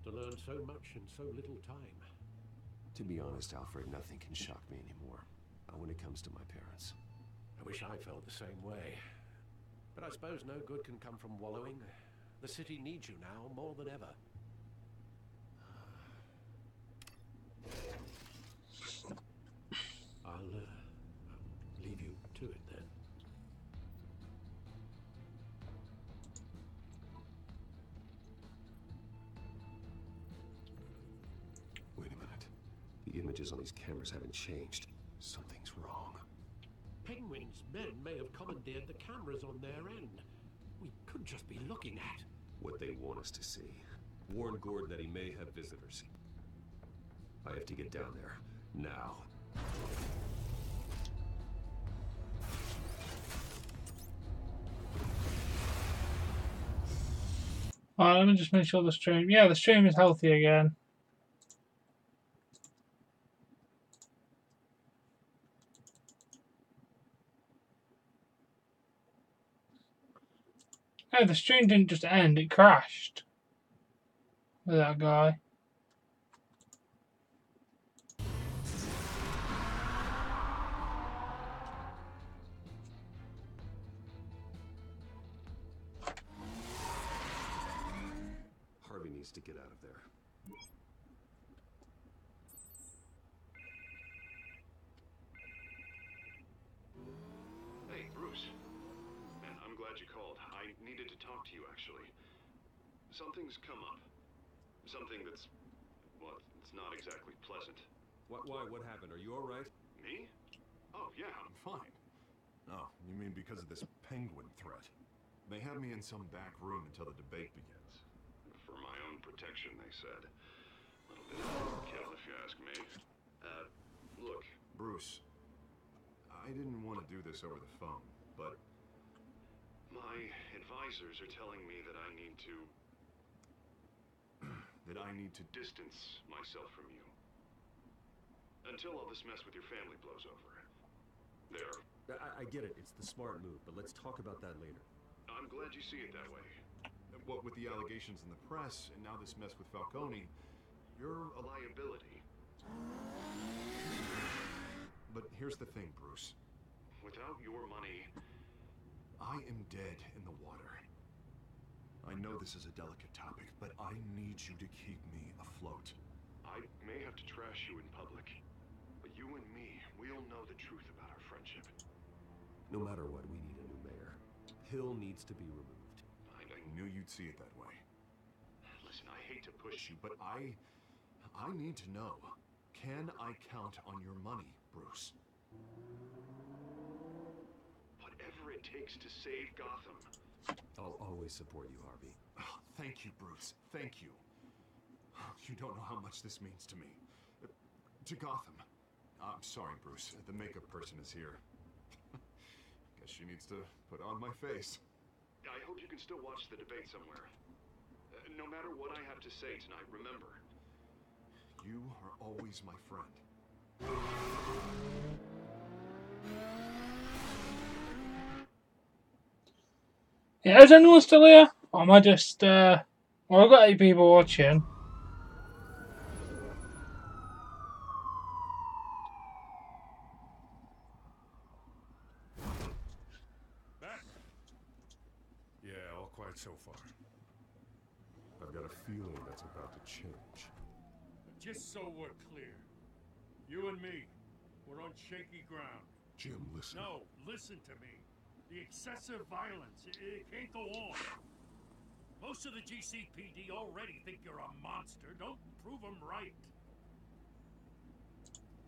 To learn so much in so little time. To be honest, Alfred, nothing can shock me anymore. Not when it comes to my parents. I wish I felt the same way. But I suppose no good can come from wallowing. The city needs you now more than ever. I'll leave you to it then. Wait a minute. The images on these cameras haven't changed. Something's wrong. Penguin's men may have commandeered the cameras on their end. We could just be looking at What they want us to see. Warn Gordon that he may have visitors. I have to get down there. Now. Alright, let me just make sure the stream... Yeah, the stream is healthy again. No, the stream didn't just end, it crashed. With that guy. Harvey needs to get out of there. Hey, Bruce. Man, I'm glad you called. I needed to talk to you, actually. Something's come up. Something that's... well, it's not exactly pleasant. Why? What happened? Are you alright? Me? Oh, yeah, I'm fine. Oh, you mean because of this penguin threat? They have me in some back room until the debate begins. For my own protection, they said. A little bit of overkill, if you ask me. Look, Bruce, I didn't want to do this over the phone, but My advisors are telling me that I need to... that I need to distance myself from you. Until all this mess with your family blows over. There. I get it. It's the smart move, but let's talk about that later. I'm glad you see it that way. What with the allegations in the press, and now this mess with Falcone, you're A liability. But here's the thing, Bruce. Without your money... I am dead in the water. I know this is a delicate topic, but I need you to keep me afloat. I may have to trash you in public, but you and me, we'll know the truth about our friendship. No matter what, we need a new mayor. Hill needs to be removed. I knew you'd see it that way. Listen, I hate to push you, But I need to know. Can I count on your money, Bruce? whatever it takes to save Gotham. I'll always support you, Harvey. Oh, thank you, Bruce. Thank you. You don't know how much this means to me. To Gotham. I'm sorry, Bruce. The makeup person is here. Guess she needs to put on my face. I hope you can still watch the debate somewhere. No matter what I have to say tonight, remember. You are always my friend. Yeah, is anyone still here? Or am I just, well, I've got 8 people watching. Yeah, all quiet so far. I've got a feeling that's about to change. Just so we're clear, you and me, we're on shaky ground. Jim, listen. No, listen to me. The excessive violence, it can't go on. Most of the GCPD already think you're a monster. Don't prove them right.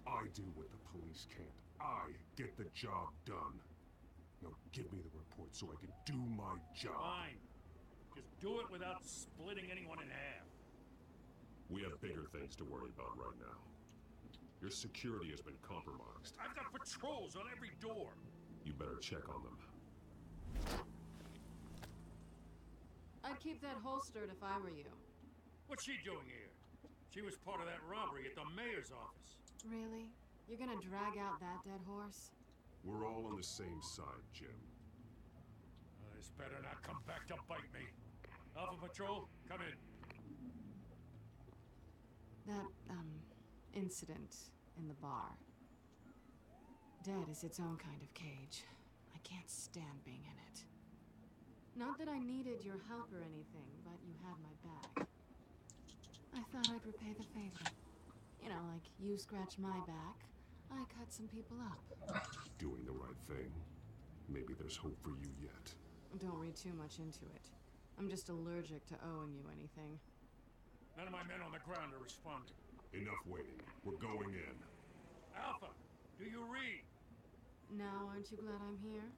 I do what the police can't. I get the job done. Now give me the report so I can do my job. Fine. Just do it without splitting anyone in half. We have bigger things to worry about right now. Your security has been compromised. I've got patrols on every door. You better check on them. I'd keep that holstered if I were you. What's she doing here? She was part of that robbery at the mayor's office. Really? You're gonna drag out that dead horse? We're all on the same side, Jim. This better not come back to bite me. Alpha Patrol, come in. That, incident in the bar. Dead is its own kind of cage. I can't stand being in it. Not that I needed your help or anything, but you had my back. I thought I'd repay the favor. You know, like you scratch my back, I cut some people up. Doing the right thing. Maybe there's hope for you yet. Don't read too much into it. I'm just allergic to owing you anything. None of my men on the ground are responding. Enough waiting. We're going in. Alpha, do you read? Now, aren't you glad I'm here?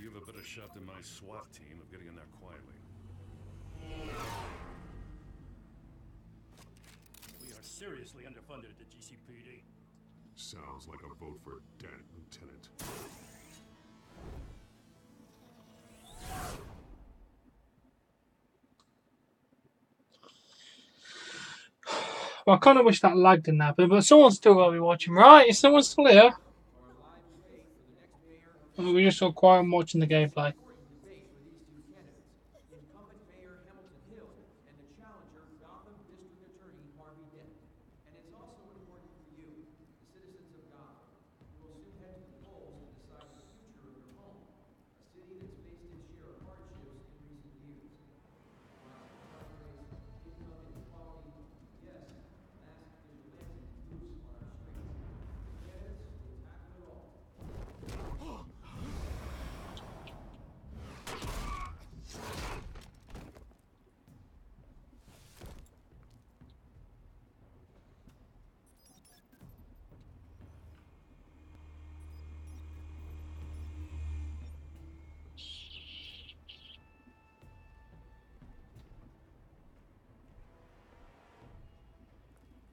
You have a better shot than my SWAT team of getting in there quietly. We are seriously underfunded at the GCPD. Sounds like a vote for dead, Lieutenant. Well, I kind of wish that lag didn't happen, but someone's still got to be watching, right? Is someone still here? I mean, we're just all quiet and watching the gameplay.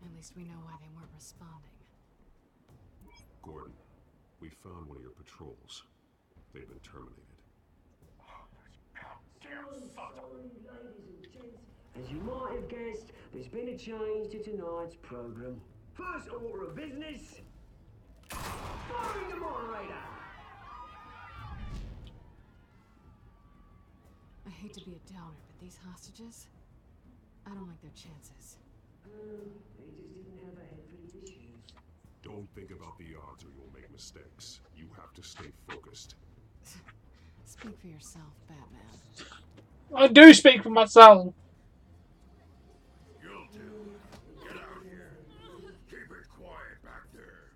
At least we know why they weren't responding. Gordon, We found one of your patrols. They've been terminated. As you might have guessed, there's been a change to tonight's program. First order of business, firing the moderator! I hate to be a downer, but these hostages, I don't like their chances. They just didn't have a head for the issues. Don't think about the odds or you'll make mistakes. You have to stay focused. Speak for yourself, Batman. I do speak for myself. You'll do. Get out here. Keep it quiet back there.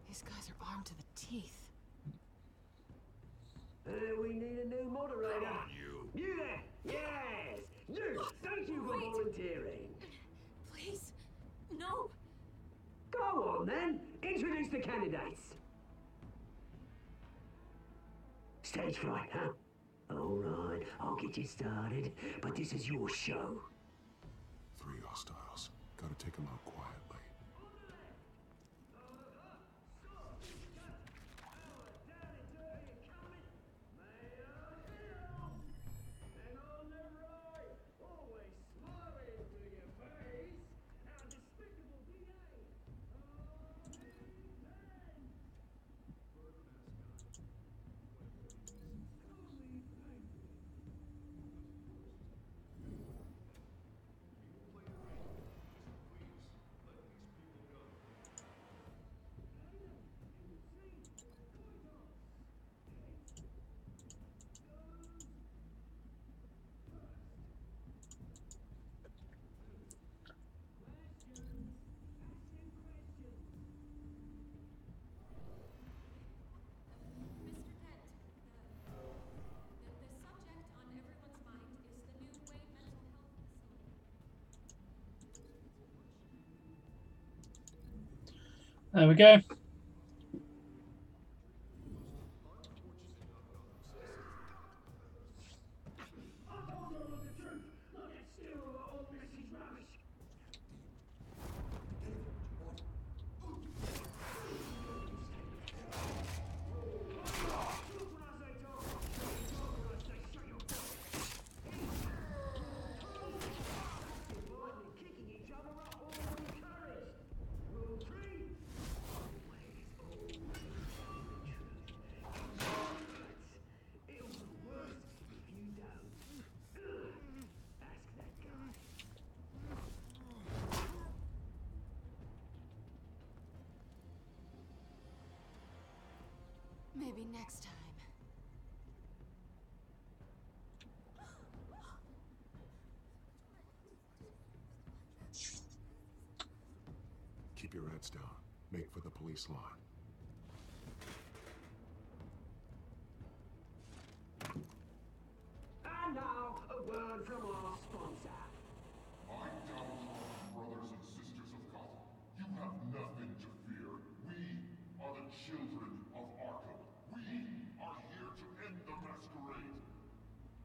These guys are armed to the teeth. We need a new moderator. Come on, you. You there? Yes! You! Thank you for volunteering. Please, no. Go on then. Introduce the candidates. Stage fright, huh? All right, I'll get you started, but this is your show. 3 hostiles. Gotta take them out quietly. There we go. Maybe next time. Keep your heads down. Make for the police line. And now, a word from our sponsor. My downtrodden brothers and sisters of Gotham, you have nothing to fear. We are the children of Arkham. We are here to end the masquerade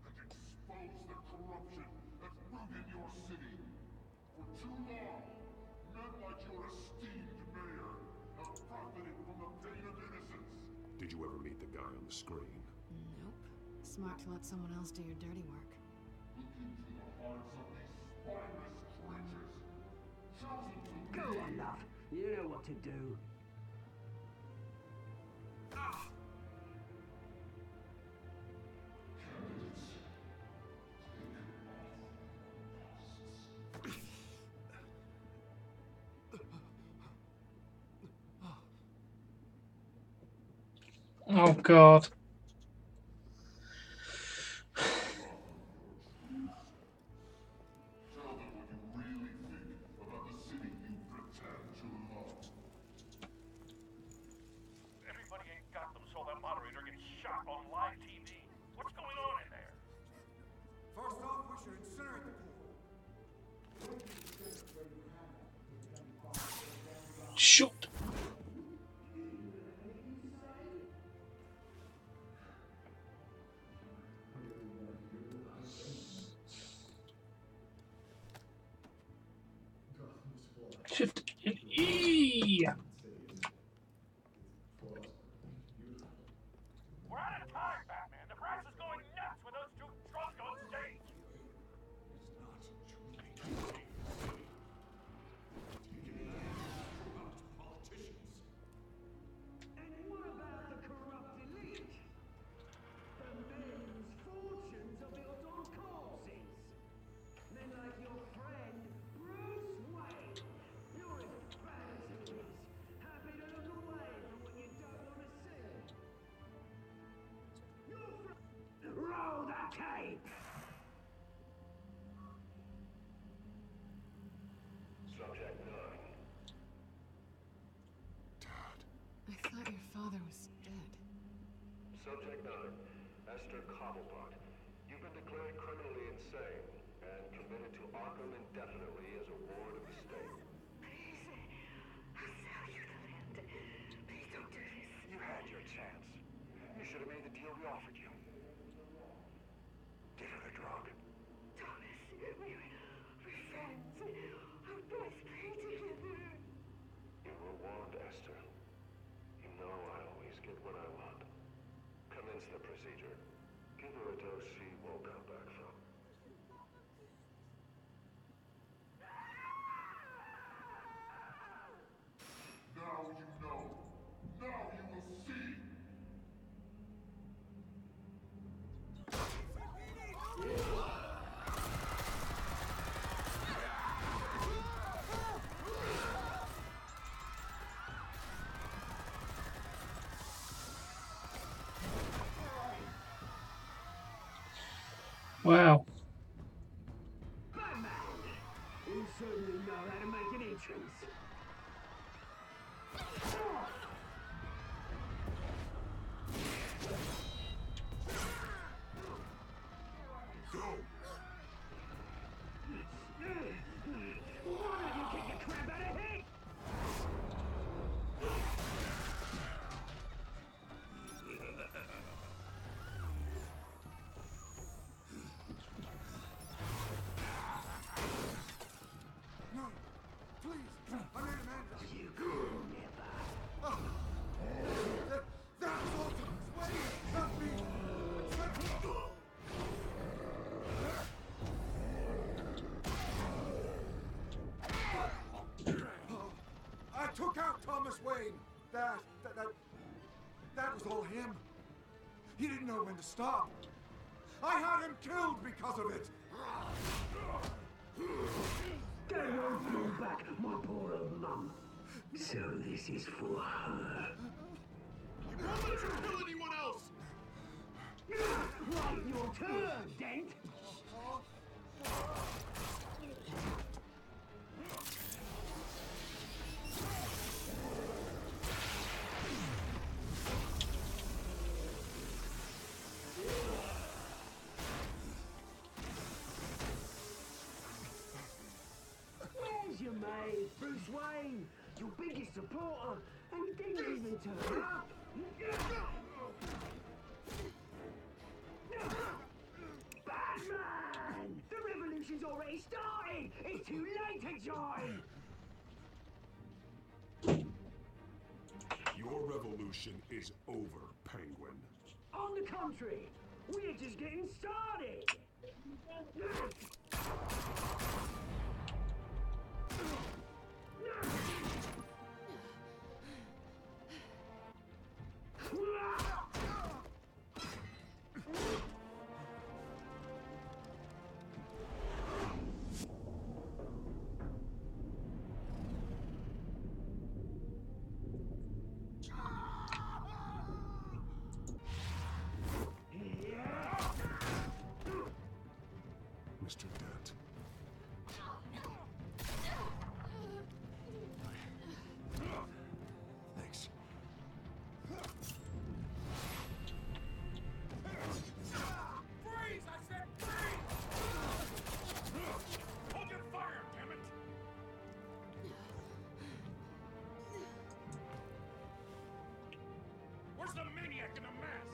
and expose the corruption that's rooted your city. For too long, men like your esteemed mayor have profited from the pain of innocence. Did you ever meet the guy on the screen? Nope. Smart to let someone else do your dirty work. Look into the hearts of these spineless creatures, chosen to Go on, love. You know what to do. Oh God. Tell them what you really think about the city you pretend to love. Everybody ain't got them, so that moderator gets shot on live TV. What's going on in there? First off, we should incinerate the pool. Shoot. Shift and E. Subject 9, Esther Cobblepot. You've been declared criminally insane and committed to Arkham indefinitely as a ward of the state. I'll sell you the land. Please don't do this. You had your chance. You should have made the deal we offered you. Give her the drug. Thomas, we're friends. Our boys play together. You were warned, Esther. You know I always get what I want. Commence the procedure. Give her a dose she won't come back from. Now you know. Now you will see. Wow. Batman! You certainly know how to make an entrance. Why don't you kick the crap out of him? No, please. I made a man. You could never. Oh. That was all Thomas Wayne, not me. I took out Thomas Wayne. That was all him. He didn't know when to stop. I had him killed because of it. They won't bring back my poor old mum. So this is for her. You won't let her kill anyone else. Right, your turn, Dent. There's your mate, Bruce Wayne, your biggest supporter, and he didn't even turn up. Batman! The revolution's already started! It's too late to join! Your revolution is over, Penguin. On the contrary, we're just getting started! Mr. Dent. Thanks. Freeze! I said freeze! Hold your fire, damn it! Where's the maniac in the mask?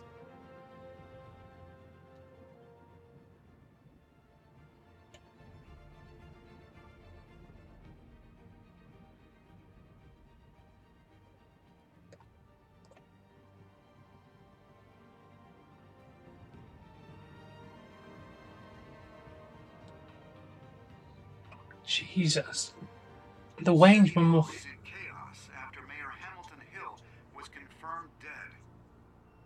Jesus. The Wayne's mum. was in chaos after Mayor Hamilton Hill was confirmed dead.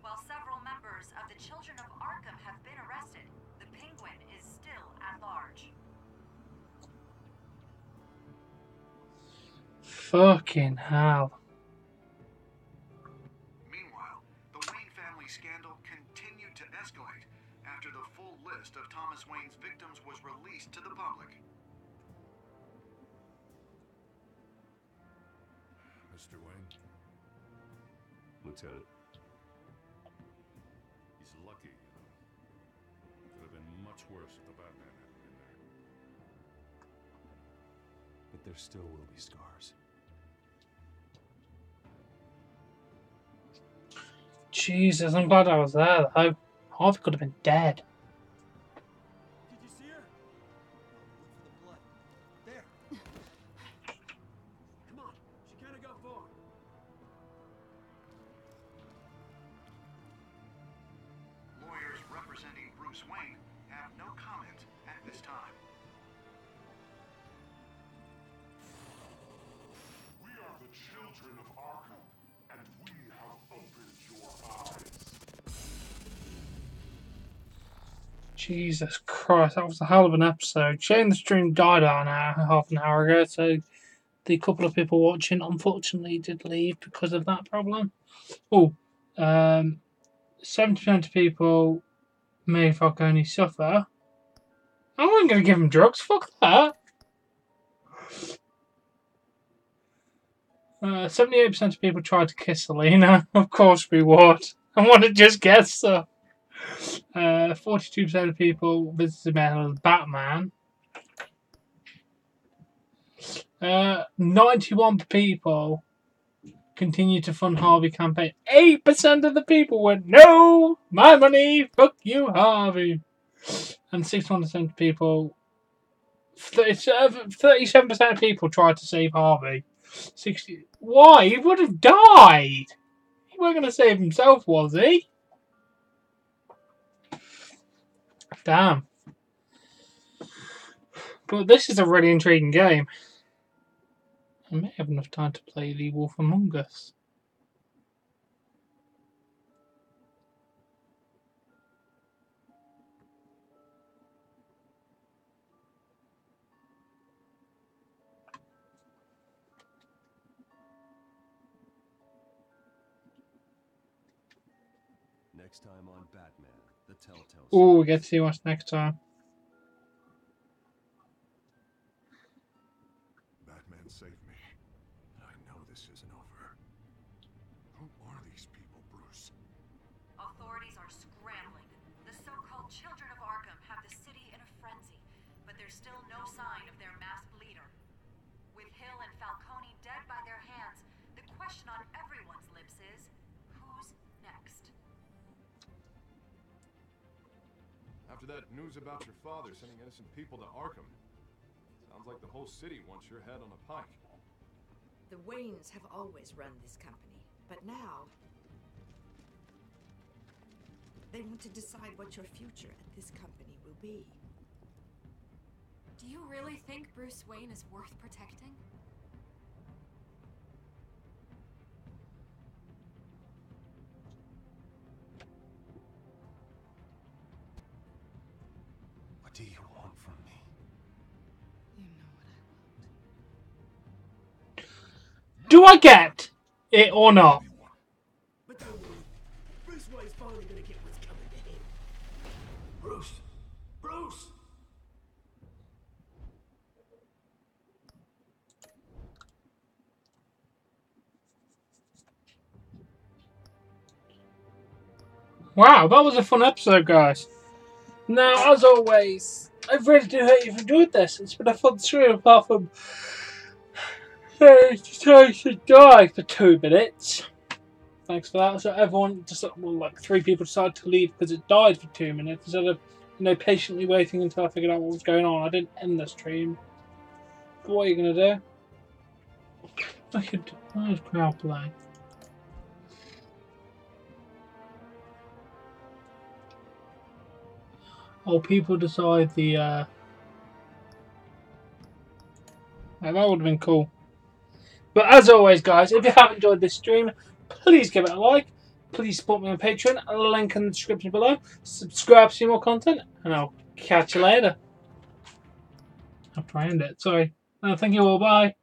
While several members of the Children of Arkham have been arrested, the Penguin is still at large. Fucking hell. Meanwhile, the Wayne family scandal continued to escalate after the full list of Thomas Wayne's victims was released to the public. Mr. Wayne? Lieutenant. worse if the Batman hadn't been there. But there still will be scars. Jesus, I'm glad I was there though. Harvey could have been dead. Did you see her? Look for the blood. There. Come on. She can't have got far. Lawyers representing Bruce Wayne have no comment at this time. We are the children of Arkham, and we have opened your eyes. Jesus Christ, that was a hell of an episode. Shame the stream died out half an hour ago, so the couple of people watching unfortunately did leave because of that problem. 70% of people may Falcone suffer. I wasn't going to give him drugs, fuck that. 78% of people tried to kiss Selena. Of course we would. I want to just guess so. 42% of people visited me as Batman. 91 people continue to fund Harvey campaign. 8% of the people went, no, my money, fuck you, Harvey. And 61% of people, 37% of people tried to save Harvey. Why? He would have died. He wasn't going to save himself, was he? Damn. But this is a really intriguing game. I may have enough time to play The Wolf Among Us. Next time on Batman, the Telltale. Oh, we get to see what's next time. Batman saved me. I know this isn't over. Who are these people, Bruce? Authorities are scrambling. The so-called Children of Arkham have the city in a frenzy, but there's still no sign of their masked leader. With Hill and Falcone dead by their hands, the question on everyone's lips is, who's next? After that news about your father sending innocent people to Arkham, sounds like the whole city wants your head on a pike. The Waynes have always run this company, but now they want to decide what your future at this company will be. Do you really think Bruce Wayne is worth protecting? What do you want from me? You know what I want. Do I get it or not? But don't worry. Bruce Wayne's finally gonna get what's coming to him. Bruce! Bruce! Wow, that was a fun episode, guys. Now, as always, I really do hope you've enjoyed this. It's been a fun stream, apart from decided to die for 2 minutes. Thanks for that. So everyone, like 3 people decided to leave because it died for 2 minutes instead of, patiently waiting until I figured out what was going on. I didn't end the stream. But what are you gonna do? I could. Where's crowd play? Oh, people decide the. That would have been cool. But as always, guys, if you have enjoyed this stream, please give it a like. Please support me on Patreon. A link in the description below. Subscribe to see more content, and I'll catch you later. I'll try and end it. Sorry. Thank you all. Bye.